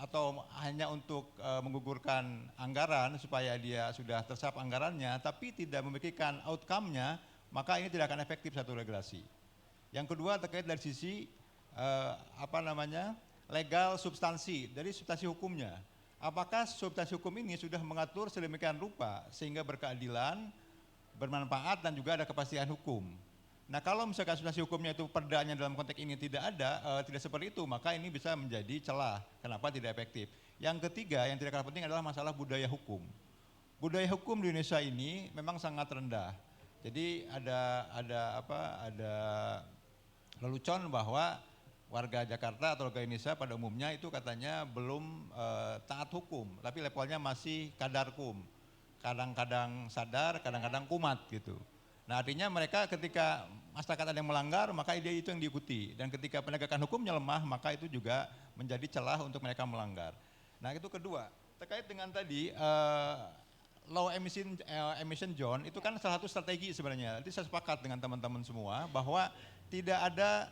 atau hanya untuk menggugurkan anggaran supaya dia sudah tersap anggarannya, tapi tidak memikirkan outcome-nya, maka ini tidak akan efektif satu regulasi. Yang kedua terkait dari sisi legal substansi, dari substansi hukumnya. Apakah substansi hukum ini sudah mengatur sedemikian rupa sehingga berkeadilan, bermanfaat dan juga ada kepastian hukum. Nah kalau misalkan substansi hukumnya itu perdanya dalam konteks ini tidak ada, tidak seperti itu, maka ini bisa menjadi celah. Kenapa tidak efektif? Yang ketiga yang tidak kalah penting adalah masalah budaya hukum. Budaya hukum di Indonesia ini memang sangat rendah. Jadi ada lelucon bahwa warga Jakarta atau warga Indonesia pada umumnya itu katanya belum taat hukum, tapi levelnya masih kadarkum. Kadang-kadang sadar, kadang-kadang kumat gitu. Nah artinya mereka ketika masyarakat ada yang melanggar maka dia itu yang diikuti, dan ketika penegakan hukumnya lemah maka itu juga menjadi celah untuk mereka melanggar. Nah itu kedua, terkait dengan tadi low emission zone itu kan salah satu strategi sebenarnya. Nanti saya sepakat dengan teman-teman semua bahwa tidak ada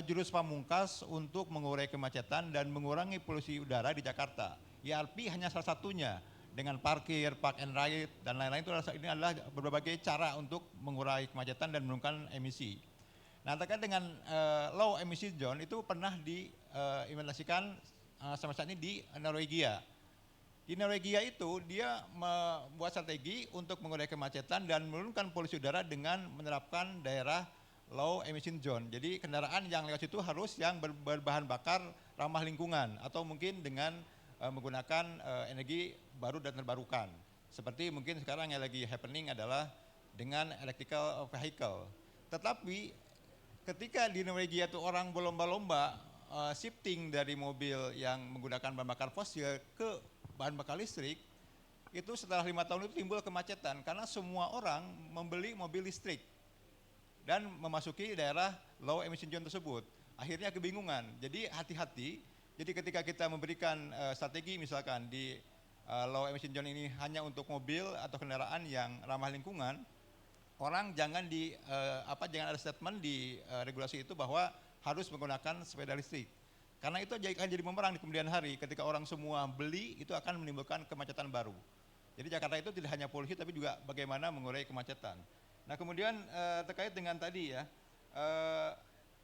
jurus pamungkas untuk mengurai kemacetan dan mengurangi polusi udara di Jakarta. ERP hanya salah satunya. Dengan parkir, park and ride, dan lain-lain itu adalah berbagai cara untuk mengurai kemacetan dan menurunkan emisi. Nah terkait dengan low emission zone itu pernah diimplementasikan sampai saat ini di Norwegia. Di Norwegia itu dia membuat strategi untuk mengurai kemacetan dan menurunkan polusi udara dengan menerapkan daerah low emission zone. Jadi kendaraan yang lewat situ harus yang berbahan bakar ramah lingkungan atau mungkin dengan menggunakan energi baru dan terbarukan. Seperti mungkin sekarang yang lagi happening adalah dengan electrical vehicle. Tetapi ketika di Norwegia itu orang berlomba-lomba shifting dari mobil yang menggunakan bahan bakar fosil ke bahan bakar listrik, itu setelah 5 tahun itu timbul kemacetan karena semua orang membeli mobil listrik dan memasuki daerah low emission zone tersebut. Akhirnya kebingungan. Jadi hati-hati. Jadi ketika kita memberikan strategi misalkan di low emission zone ini hanya untuk mobil atau kendaraan yang ramah lingkungan, orang jangan jangan ada statement di regulasi itu bahwa harus menggunakan sepeda listrik. Karena itu akan jadi bumerang di kemudian hari. Ketika orang semua beli, itu akan menimbulkan kemacetan baru. Jadi Jakarta itu tidak hanya polusi tapi juga bagaimana mengurai kemacetan. Nah kemudian terkait dengan tadi ya,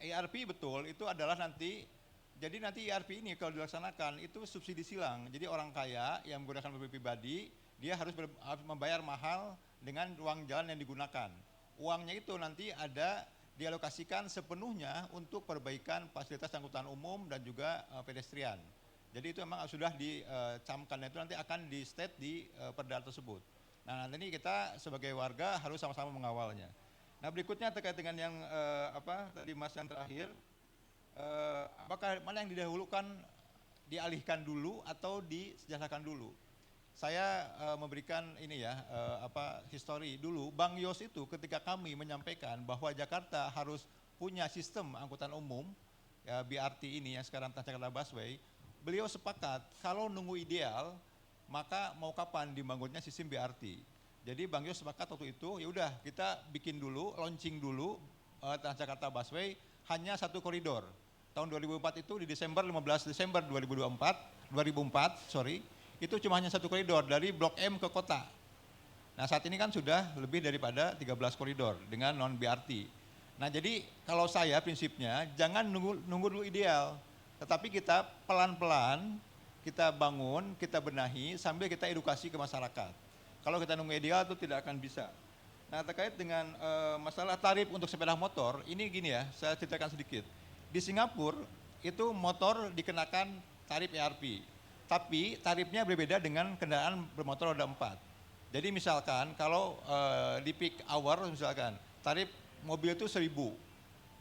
ERP betul itu adalah nanti. Jadi nanti ERP ini kalau dilaksanakan itu subsidi silang. Jadi orang kaya yang menggunakan mobil pribadi, dia harus membayar mahal dengan uang jalan yang digunakan. Uangnya itu nanti ada dialokasikan sepenuhnya untuk perbaikan fasilitas angkutan umum dan juga pedestrian. Jadi itu memang sudah dicamkan, itu nanti akan di state di perda tersebut. Nah nanti ini kita sebagai warga harus sama-sama mengawalnya. Nah berikutnya terkait dengan yang tadi Mas yang terakhir, apakah mana yang didahulukan, dialihkan dulu atau disejahterakan dulu? Saya memberikan ini ya, histori dulu. Bang Yos itu ketika kami menyampaikan bahwa Jakarta harus punya sistem angkutan umum, ya, BRT ini yang sekarang Transjakarta Busway, beliau sepakat kalau nunggu ideal, maka mau kapan dibangunnya sistem BRT. Jadi Bang Yos sepakat waktu itu, ya udah kita bikin dulu, launching dulu Transjakarta Busway hanya satu koridor. Tahun 2004 itu di 15 Desember 2004, itu cuma hanya satu koridor dari Blok M ke kota. Nah saat ini kan sudah lebih daripada 13 koridor dengan non BRT. Nah jadi kalau saya prinsipnya jangan nunggu dulu ideal, tetapi kita pelan-pelan kita bangun, kita benahi sambil kita edukasi ke masyarakat. Kalau kita nunggu ideal itu tidak akan bisa. Nah terkait dengan masalah tarif untuk sepeda motor, ini gini ya, saya ceritakan sedikit. Di Singapura itu motor dikenakan tarif ERP, tapi tarifnya berbeda dengan kendaraan bermotor roda 4. Jadi misalkan kalau di peak hour misalkan tarif mobil itu 1.000.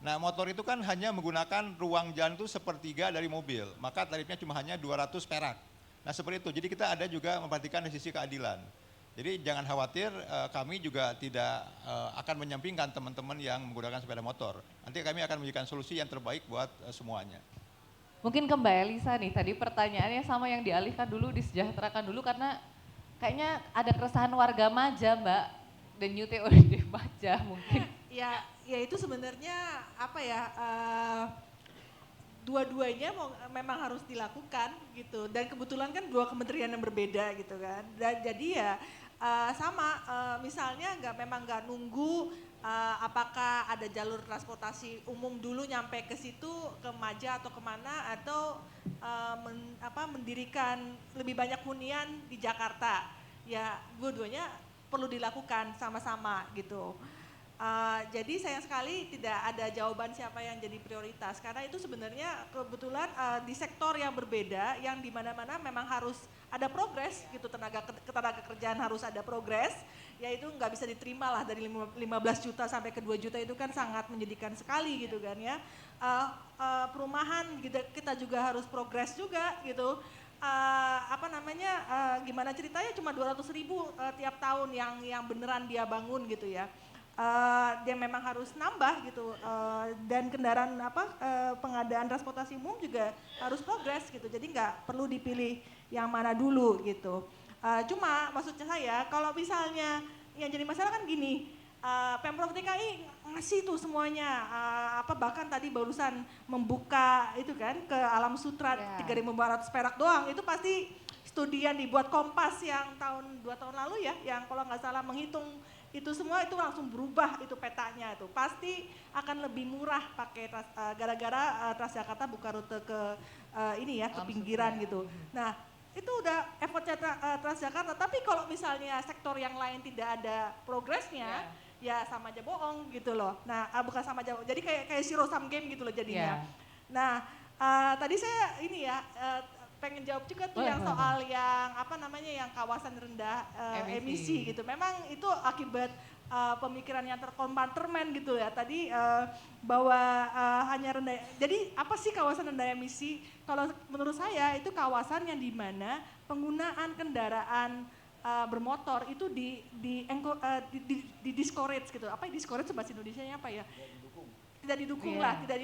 Nah motor itu kan hanya menggunakan ruang jalan itu sepertiga dari mobil, maka tarifnya cuma hanya 200 perak. Nah seperti itu, jadi kita ada juga memperhatikan dari sisi keadilan. Jadi jangan khawatir, kami juga tidak akan menyampingkan teman-teman yang menggunakan sepeda motor. Nanti kami akan memberikan solusi yang terbaik buat semuanya. Mungkin ke Mbak Elisa nih, tadi pertanyaannya sama yang dialihkan dulu, disejahterakan dulu karena kayaknya ada keresahan warga Maja Mbak, dan New TOD Maja mungkin. Ya itu sebenarnya dua-duanya memang harus dilakukan gitu, dan kebetulan kan dua kementerian yang berbeda gitu kan. Dan jadi ya misalnya memang nggak nunggu apakah ada jalur transportasi umum dulu nyampe ke situ, ke Maja atau kemana, atau mendirikan lebih banyak hunian di Jakarta. Ya dua-duanya perlu dilakukan sama-sama gitu. Jadi sayang sekali tidak ada jawaban siapa yang jadi prioritas karena itu sebenarnya kebetulan di sektor yang berbeda yang di mana-mana memang harus ada progres gitu, tenaga kerjaan harus ada progres, ya itu nggak bisa diterima lah dari 15 juta sampai ke 2 juta itu kan sangat menyedihkan sekali gitu kan ya. Perumahan kita juga harus progres juga gitu. Gimana ceritanya cuma 200.000 tiap tahun yang beneran dia bangun gitu ya. Dia memang harus nambah gitu dan kendaraan pengadaan transportasi umum juga harus progres gitu, jadi nggak perlu dipilih yang mana dulu gitu. Cuma maksudnya saya kalau misalnya yang jadi masalah kan gini, Pemprov DKI ngasih tuh semuanya, bahkan tadi barusan membuka itu kan ke Alam Sutra 3.400 perak doang, itu pasti studi yang dibuat Kompas yang 2 tahun lalu ya, yang kalau nggak salah menghitung itu semua itu langsung berubah itu petanya itu pasti akan lebih murah pakai gara-gara Transjakarta buka rute ke ke pinggiran gitu. Nah itu udah effortnya Transjakarta, tapi kalau misalnya sektor yang lain tidak ada progresnya ya sama aja bohong gitu loh. Nah bukan sama aja, jadi kayak zero sum game gitu loh jadinya. Nah tadi saya pengen jawab juga tuh yang soal yang yang kawasan rendah emisi gitu. Memang itu akibat pemikiran yang terkompartemen gitu ya. Tadi bahwa hanya rendah. Jadi apa sih kawasan rendah emisi? Kalau menurut saya itu kawasan yang dimana penggunaan kendaraan bermotor itu di discourage gitu. Apa discourage bahasa Indonesianya apa ya? Tidak didukung lah, tidak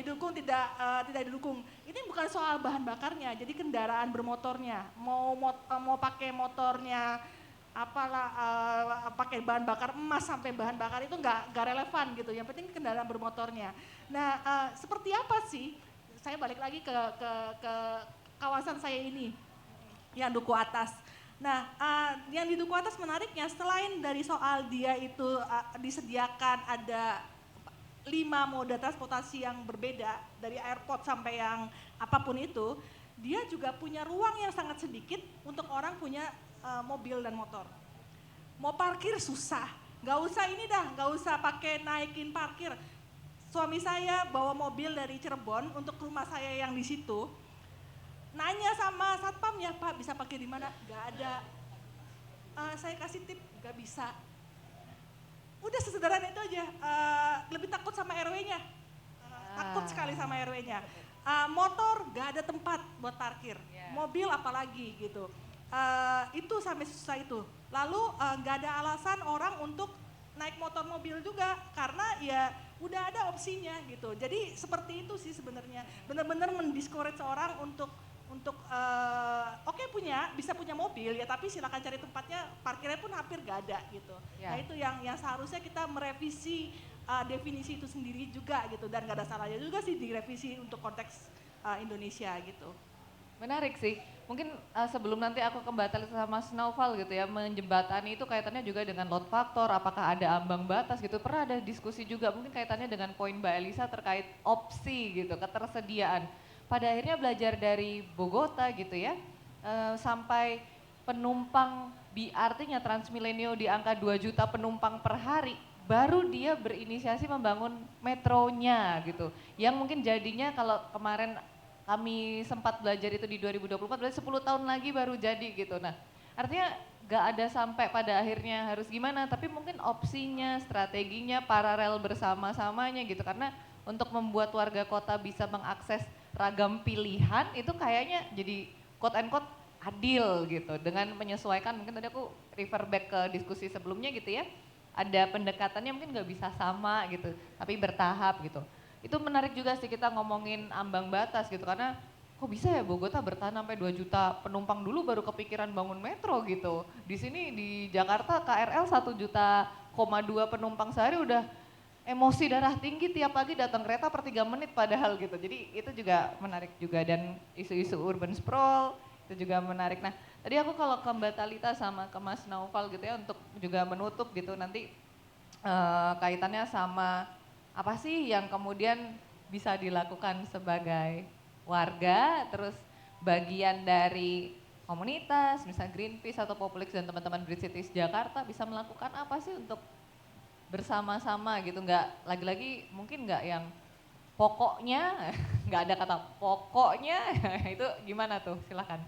didukung. Ini bukan soal bahan bakarnya, jadi kendaraan bermotornya, mau pakai motornya pakai bahan bakar emas sampai bahan bakar itu nggak relevan gitu. Yang penting kendaraan bermotornya. Nah, seperti apa sih? Saya balik lagi ke kawasan saya ini, yang Duku Atas. Nah, yang di Duku Atas menariknya selain dari soal dia itu disediakan ada 5 moda transportasi yang berbeda dari airport sampai yang apapun itu, dia juga punya ruang yang sangat sedikit untuk orang punya mobil dan motor. Mau parkir susah, nggak usah pakai naikin parkir. Suami saya bawa mobil dari Cirebon untuk rumah saya yang di situ, nanya sama satpamnya, Pak bisa parkir di mana? Nggak ada. Saya kasih tip, nggak bisa. Udah sesederhana itu aja, lebih takut sama RW-nya, takut sekali sama RW-nya. Motor gak ada tempat buat parkir, mobil apalagi gitu. Itu sampai susah itu. Lalu gak ada alasan orang untuk naik motor mobil juga, karena ya udah ada opsinya gitu. Jadi seperti itu sih sebenarnya, benar-benar mendiscourage orang untuk bisa punya mobil ya, tapi silakan cari tempatnya, parkirnya pun hampir gak ada gitu. Nah itu yang seharusnya kita merevisi definisi itu sendiri juga gitu, dan gak ada salahnya juga sih direvisi untuk konteks Indonesia gitu. Menarik sih, mungkin sebelum nanti aku ke Mbak Talita sama Mas Naufal gitu ya, menjembatani itu kaitannya juga dengan load factor, apakah ada ambang batas gitu, pernah ada diskusi juga mungkin kaitannya dengan poin Mbak Elisa terkait opsi gitu, ketersediaan. Pada akhirnya belajar dari Bogota gitu ya, sampai penumpang BRT-nya Transmilenio di angka 2 juta penumpang per hari, baru dia berinisiasi membangun metronya gitu. Yang mungkin jadinya kalau kemarin kami sempat belajar itu di 2024, berarti 10 tahun lagi baru jadi gitu. Nah artinya gak ada sampai pada akhirnya harus gimana, tapi mungkin opsinya, strateginya, paralel bersama-samanya gitu. Karena untuk membuat warga kota bisa mengakses ragam pilihan itu kayaknya jadi quote and quote adil gitu, dengan menyesuaikan. Mungkin tadi aku refer back ke diskusi sebelumnya gitu ya, ada pendekatannya mungkin gak bisa sama gitu, tapi bertahap gitu. Itu menarik juga sih kita ngomongin ambang batas gitu, karena kok bisa ya Bogota bertahan sampai 2 juta penumpang dulu baru kepikiran bangun metro gitu. Di sini di Jakarta KRL 1,2 juta penumpang sehari udah emosi darah tinggi, tiap pagi datang kereta per 3 menit padahal gitu. Jadi itu juga menarik juga, dan isu-isu urban sprawl itu juga menarik. Nah tadi aku kalau ke Mbak Talita sama ke Mas Naufal gitu ya, untuk juga menutup gitu nanti kaitannya sama apa sih yang kemudian bisa dilakukan sebagai warga, terus bagian dari komunitas, misalnya Greenpeace atau Populix dan teman-teman Green Cities Jakarta bisa melakukan apa sih untuk bersama-sama gitu, nggak lagi-lagi mungkin nggak yang pokoknya, nggak ada kata pokoknya, itu gimana tuh? Silakan.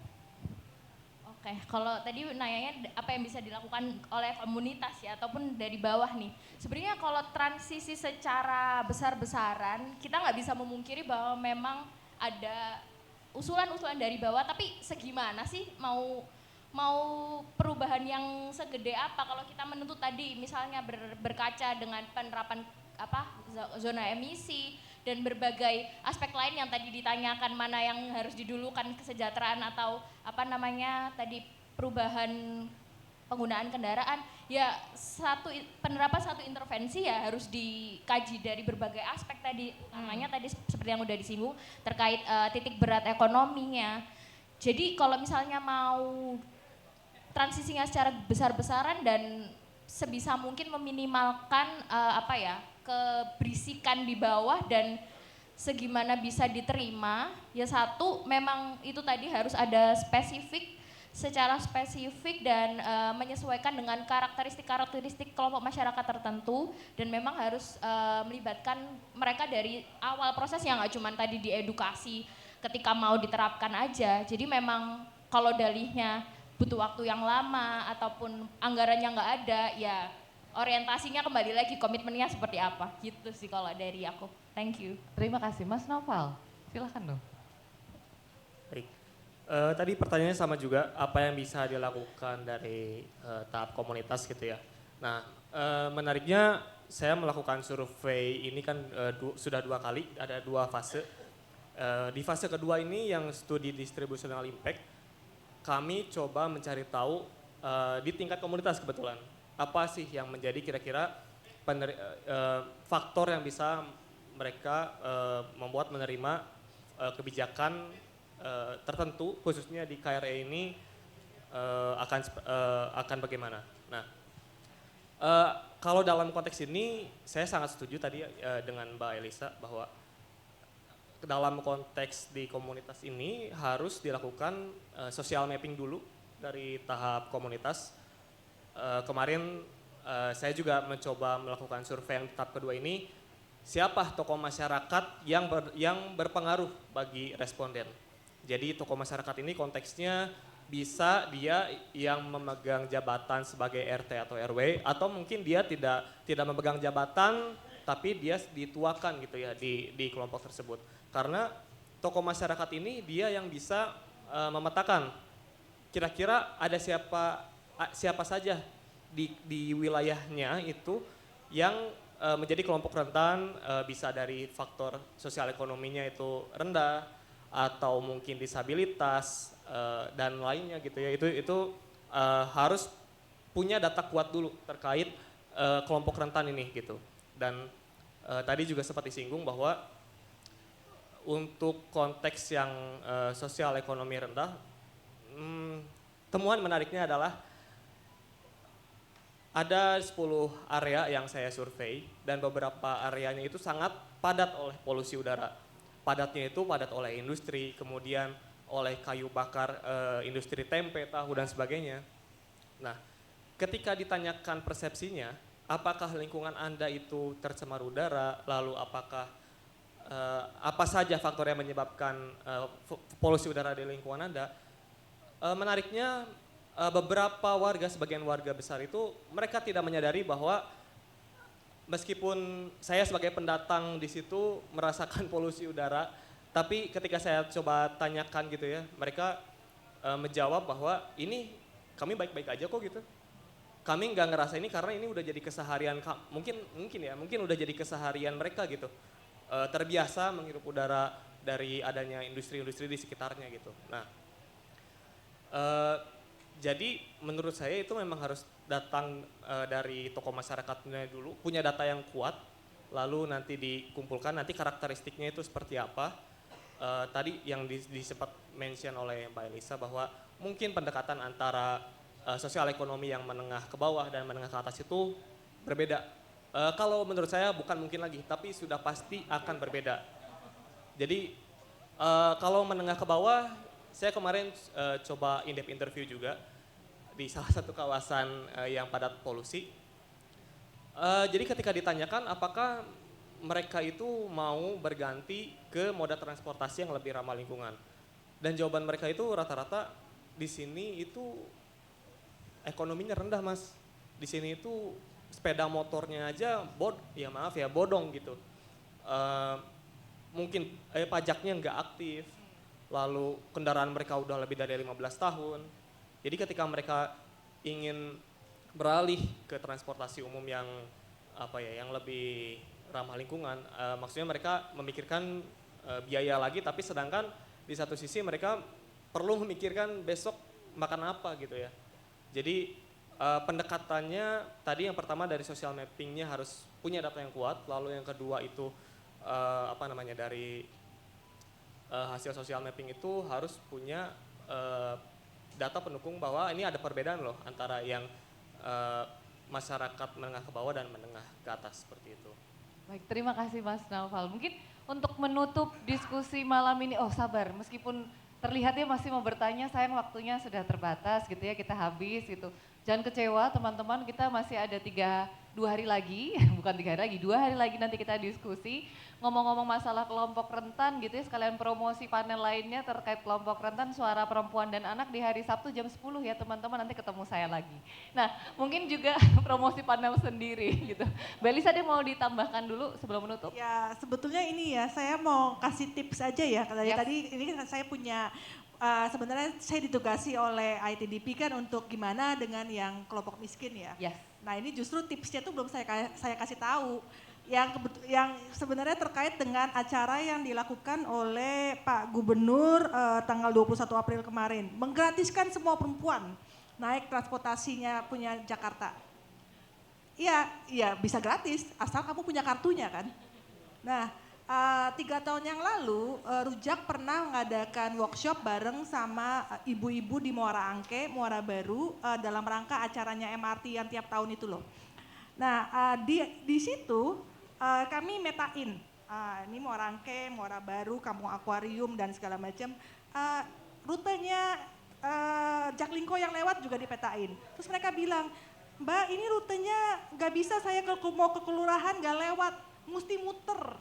Oke, kalau tadi nanyanya apa yang bisa dilakukan oleh komunitas ya ataupun dari bawah nih. Sebenarnya kalau transisi secara besar-besaran, kita nggak bisa memungkiri bahwa memang ada usulan-usulan dari bawah, tapi segimana sih mau perubahan yang segede apa kalau kita menuntut tadi misalnya berkaca dengan penerapan zona emisi dan berbagai aspek lain yang tadi ditanyakan, mana yang harus didulukan, kesejahteraan atau tadi perubahan penggunaan kendaraan, ya penerapan satu intervensi ya harus dikaji dari berbagai aspek tadi, namanya tadi seperti yang udah disinggung terkait titik berat ekonominya. Jadi kalau misalnya mau transisinya secara besar-besaran dan sebisa mungkin meminimalkan keberisikan di bawah dan segimana bisa diterima, ya satu memang itu tadi harus ada secara spesifik dan menyesuaikan dengan karakteristik kelompok masyarakat tertentu dan memang harus melibatkan mereka dari awal proses yang nggak cuma tadi diedukasi ketika mau diterapkan aja. Jadi memang kalau dalihnya butuh waktu yang lama ataupun anggarannya nggak ada, ya orientasinya kembali lagi komitmennya seperti apa gitu sih kalau dari aku. Thank you. Terima kasih. Mas Noval, silahkan dong. Baik, tadi pertanyaannya sama juga, apa yang bisa dilakukan dari tahap komunitas gitu ya. Nah, menariknya saya melakukan survei ini kan sudah 2 kali, ada 2 fase. Di fase kedua ini yang studi distributional impact, kami coba mencari tahu di tingkat komunitas kebetulan, apa sih yang menjadi kira-kira faktor yang bisa mereka membuat menerima kebijakan tertentu, khususnya di KRE ini akan bagaimana. Nah, kalau dalam konteks ini saya sangat setuju tadi dengan Mbak Elisa bahwa dalam konteks di komunitas ini harus dilakukan social mapping dulu dari tahap komunitas. Kemarin saya juga mencoba melakukan survei yang tahap kedua ini, siapa tokoh masyarakat yang berpengaruh bagi responden. Jadi tokoh masyarakat ini konteksnya bisa dia yang memegang jabatan sebagai RT atau RW, atau mungkin dia tidak memegang jabatan tapi dia dituakan gitu ya di kelompok tersebut. Karena tokoh masyarakat ini dia yang bisa memetakan kira-kira ada siapa saja di wilayahnya itu yang menjadi kelompok rentan, bisa dari faktor sosial ekonominya itu rendah atau mungkin disabilitas dan lainnya gitu ya. Itu harus punya data kuat dulu terkait kelompok rentan ini gitu. Dan tadi juga sempat disinggung bahwa untuk konteks yang sosial ekonomi rendah, temuan menariknya adalah ada 10 area yang saya survei dan beberapa areanya itu sangat padat oleh polusi udara. Padatnya itu padat oleh industri, kemudian oleh kayu bakar, industri tempe, tahu dan sebagainya. Nah, ketika ditanyakan persepsinya, apakah lingkungan Anda itu tercemar udara, lalu apakah apa saja faktor yang menyebabkan polusi udara di lingkungan Anda, menariknya beberapa warga, sebagian warga besar itu mereka tidak menyadari bahwa meskipun saya sebagai pendatang di situ merasakan polusi udara, tapi ketika saya coba tanyakan gitu ya, mereka menjawab bahwa ini kami baik-baik aja kok gitu. Kami nggak ngerasa ini karena ini udah jadi keseharian, mungkin udah jadi keseharian mereka gitu. Terbiasa menghirup udara dari adanya industri-industri di sekitarnya gitu. Nah, jadi menurut saya itu memang harus datang dari tokoh masyarakatnya dulu, punya data yang kuat, lalu nanti dikumpulkan, nanti karakteristiknya itu seperti apa. Tadi yang sempat mention oleh Mbak Elisa bahwa mungkin pendekatan antara sosial ekonomi yang menengah ke bawah dan menengah ke atas itu berbeda. Kalau menurut saya bukan mungkin lagi, tapi sudah pasti akan berbeda. Jadi kalau menengah ke bawah, saya kemarin coba in-depth interview juga di salah satu kawasan yang padat polusi. Jadi ketika ditanyakan apakah mereka itu mau berganti ke moda transportasi yang lebih ramah lingkungan. Dan jawaban mereka itu rata-rata di sini itu ekonominya rendah Mas. Di sini itu sepeda motornya aja bodong gitu. Mungkin pajaknya nggak aktif, lalu kendaraan mereka udah lebih dari 15 tahun. Jadi ketika mereka ingin beralih ke transportasi umum yang yang lebih ramah lingkungan, maksudnya mereka memikirkan biaya lagi, tapi sedangkan di satu sisi mereka perlu memikirkan besok makan apa gitu ya. Jadi pendekatannya tadi yang pertama dari social mappingnya harus punya data yang kuat, lalu yang kedua itu dari hasil social mapping itu harus punya data pendukung bahwa ini ada perbedaan loh antara yang masyarakat menengah ke bawah dan menengah ke atas seperti itu. Baik, terima kasih Mas Naufal. Mungkin untuk menutup diskusi malam ini, sabar, meskipun terlihatnya masih mau bertanya, sayang waktunya sudah terbatas gitu ya, kita habis gitu. Jangan kecewa teman-teman, kita masih ada 2 hari lagi, bukan 3 hari lagi, 2 hari lagi nanti kita diskusi. Ngomong-ngomong masalah kelompok rentan gitu ya, sekalian promosi panel lainnya terkait kelompok rentan suara perempuan dan anak di hari Sabtu jam 10 ya teman-teman, nanti ketemu saya lagi. Nah mungkin juga promosi panel sendiri gitu. Mbak Lisa, dia mau ditambahkan dulu sebelum menutup? Ya sebetulnya ini ya, saya mau kasih tips aja ya. Tadi ini kan saya punya, sebenarnya saya ditugasi oleh ITDP kan untuk gimana dengan yang kelompok miskin ya. Yes. Nah ini justru tipsnya tuh belum saya kasih tahu. Yang sebenarnya terkait dengan acara yang dilakukan oleh Pak Gubernur tanggal 21 April kemarin. Menggratiskan semua perempuan naik transportasinya punya Jakarta. Iya bisa gratis asal kamu punya kartunya kan. Nah 3 tahun yang lalu Rujak pernah mengadakan workshop bareng sama ibu-ibu di Muara Angke, Muara Baru dalam rangka acaranya MRT yang tiap tahun itu loh. Nah di situ kami metain, ini Muara Angke, Muara Baru, Kampung Akuarium dan segala macam. Rutenya Jaklingko yang lewat juga dipetain. Terus mereka bilang, Mbak ini rutenya nggak bisa saya mau ke kelurahan nggak lewat, mesti muter.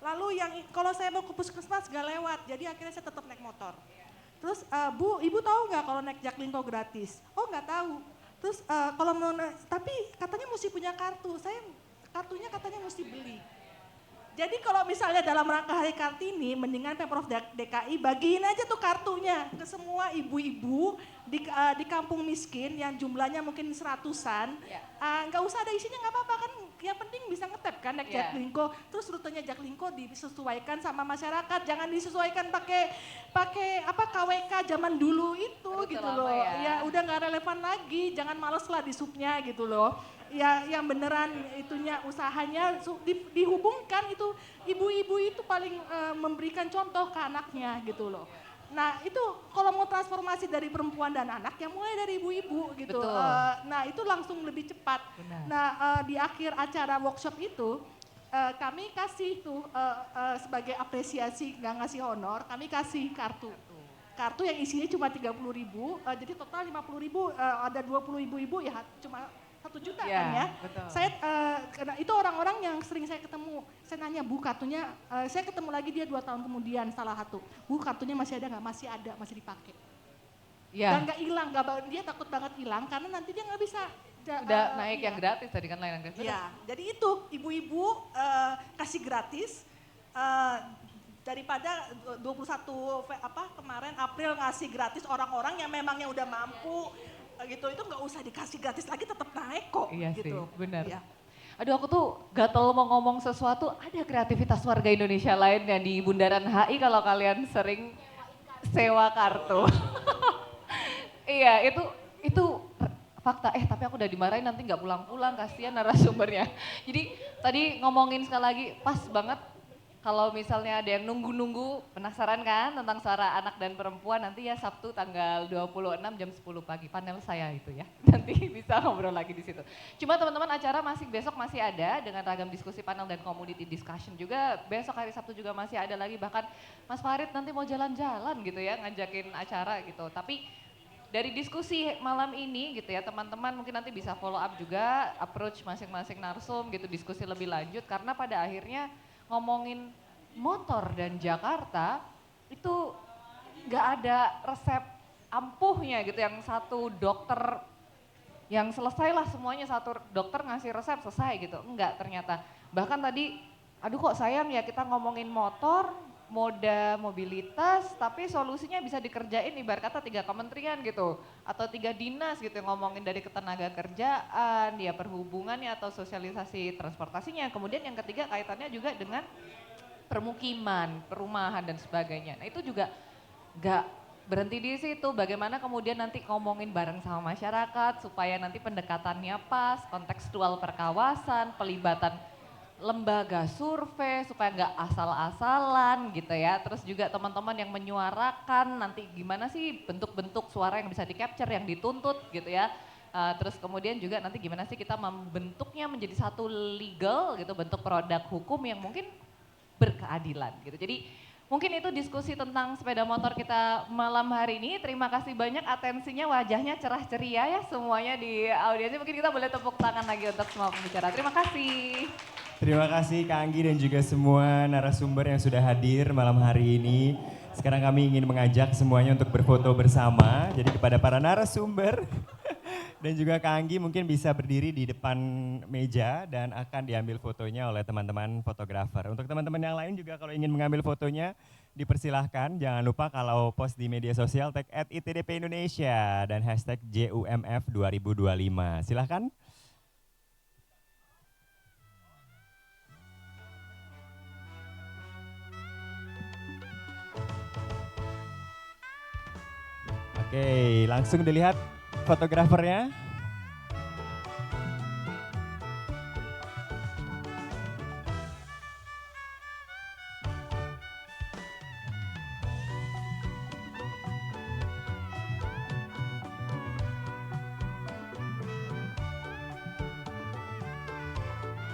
Lalu kalau saya mau ke puskesmas nggak lewat, jadi akhirnya saya tetap naik motor. Terus Bu, Ibu tahu nggak kalau naik Jaklingko gratis? Oh nggak tahu. Terus kalau mau tapi katanya mesti punya kartu, kartunya katanya mesti beli. Jadi kalau misalnya dalam rangka Hari Kartini, mendingan Pemprov DKI bagiin aja tuh kartunya ke semua ibu-ibu di kampung miskin yang jumlahnya mungkin 100-an. Nggak usah ada isinya, nggak apa-apa kan, yang penting bisa ngetep kan naik Jaklingko. Terus rutenya Jaklingko disesuaikan sama masyarakat, jangan disesuaikan pakai KWK zaman dulu itu gitu loh. Ya udah nggak relevan lagi, jangan males lah di supnya gitu loh. Ya yang beneran itunya usahanya dihubungkan itu, ibu-ibu itu paling memberikan contoh ke anaknya gitu loh. Nah itu kalau mau transformasi dari perempuan dan anak ya mulai dari ibu-ibu gitu. Nah itu langsung lebih cepat. Benar. Nah di akhir acara workshop itu kami kasih tuh sebagai apresiasi, nggak ngasih honor, kami kasih kartu yang isinya cuma 30.000, jadi total 50.000, ada 20 ibu-ibu ya cuma 1 juta kan ya. Betul. Saya itu orang-orang yang sering saya ketemu. Saya nanya, Bu kartunya, saya ketemu lagi dia 2 tahun kemudian salah satu. Bu kartunya masih ada nggak? Masih ada, masih dipakai. Dan nggak hilang, dia takut banget hilang karena nanti dia nggak bisa. Udah naik yang gratis tadi kan, layanan gratis. Iya, jadi itu ibu-ibu kasih gratis daripada 21 kemarin April ngasih gratis orang-orang yang memangnya udah mampu. Gitu, itu nggak usah dikasih gratis lagi, tetap naik kok. Iya gitu. sih, benar. Ya. Aduh aku tuh gatel mau ngomong sesuatu, ada kreativitas warga Indonesia lain yang di Bundaran HI kalau kalian sering sewa kartu. Iya itu fakta, tapi aku udah dimarahin nanti nggak pulang-pulang, kasihan narasumbernya. Jadi tadi ngomongin sekali lagi, pas banget. Kalau misalnya ada yang nunggu-nunggu, penasaran kan tentang suara anak dan perempuan, nanti ya Sabtu tanggal 26 jam 10 pagi, panel saya itu ya. Nanti bisa ngobrol lagi di situ. Cuma teman-teman acara besok masih ada dengan ragam diskusi panel dan community discussion juga. Besok hari Sabtu juga masih ada lagi, bahkan Mas Farid nanti mau jalan-jalan gitu ya, ngajakin acara gitu. Tapi dari diskusi malam ini gitu ya teman-teman mungkin nanti bisa follow up juga approach masing-masing narsum gitu diskusi lebih lanjut karena pada akhirnya ngomongin motor dan Jakarta itu nggak ada resep ampuhnya gitu yang satu dokter yang selesai lah semuanya satu dokter ngasih resep selesai gitu enggak ternyata bahkan tadi aduh kok sayang ya kita ngomongin motor moda mobilitas tapi solusinya bisa dikerjain ibarat kata 3 kementerian gitu atau 3 dinas gitu yang ngomongin dari ketenaga kerjaan ya perhubungannya atau sosialisasi transportasinya kemudian yang ketiga kaitannya juga dengan permukiman perumahan dan sebagainya nah itu juga gak berhenti di situ bagaimana kemudian nanti ngomongin bareng sama masyarakat supaya nanti pendekatannya pas kontekstual perkawasan pelibatan lembaga survei supaya nggak asal-asalan gitu ya. Terus juga teman-teman yang menyuarakan nanti gimana sih bentuk-bentuk suara yang bisa di-capture, yang dituntut gitu ya. Terus kemudian juga nanti gimana sih kita membentuknya menjadi satu legal gitu, bentuk produk hukum yang mungkin berkeadilan gitu. Jadi mungkin itu diskusi tentang sepeda motor kita malam hari ini. Terima kasih banyak atensinya, wajahnya cerah ceria ya semuanya di audiensnya. Mungkin kita boleh tepuk tangan lagi untuk semua pembicara. Terima kasih. Terima kasih Kak Anggi dan juga semua narasumber yang sudah hadir malam hari ini. Sekarang kami ingin mengajak semuanya untuk berfoto bersama. Jadi kepada para narasumber dan juga Kak Anggi mungkin bisa berdiri di depan meja dan akan diambil fotonya oleh teman-teman fotografer. Untuk teman-teman yang lain juga kalau ingin mengambil fotonya dipersilahkan. Jangan lupa kalau post di media sosial tag @ITDP Indonesia dan hashtag JUMF 2025. Silahkan. Oke, langsung dilihat fotografernya.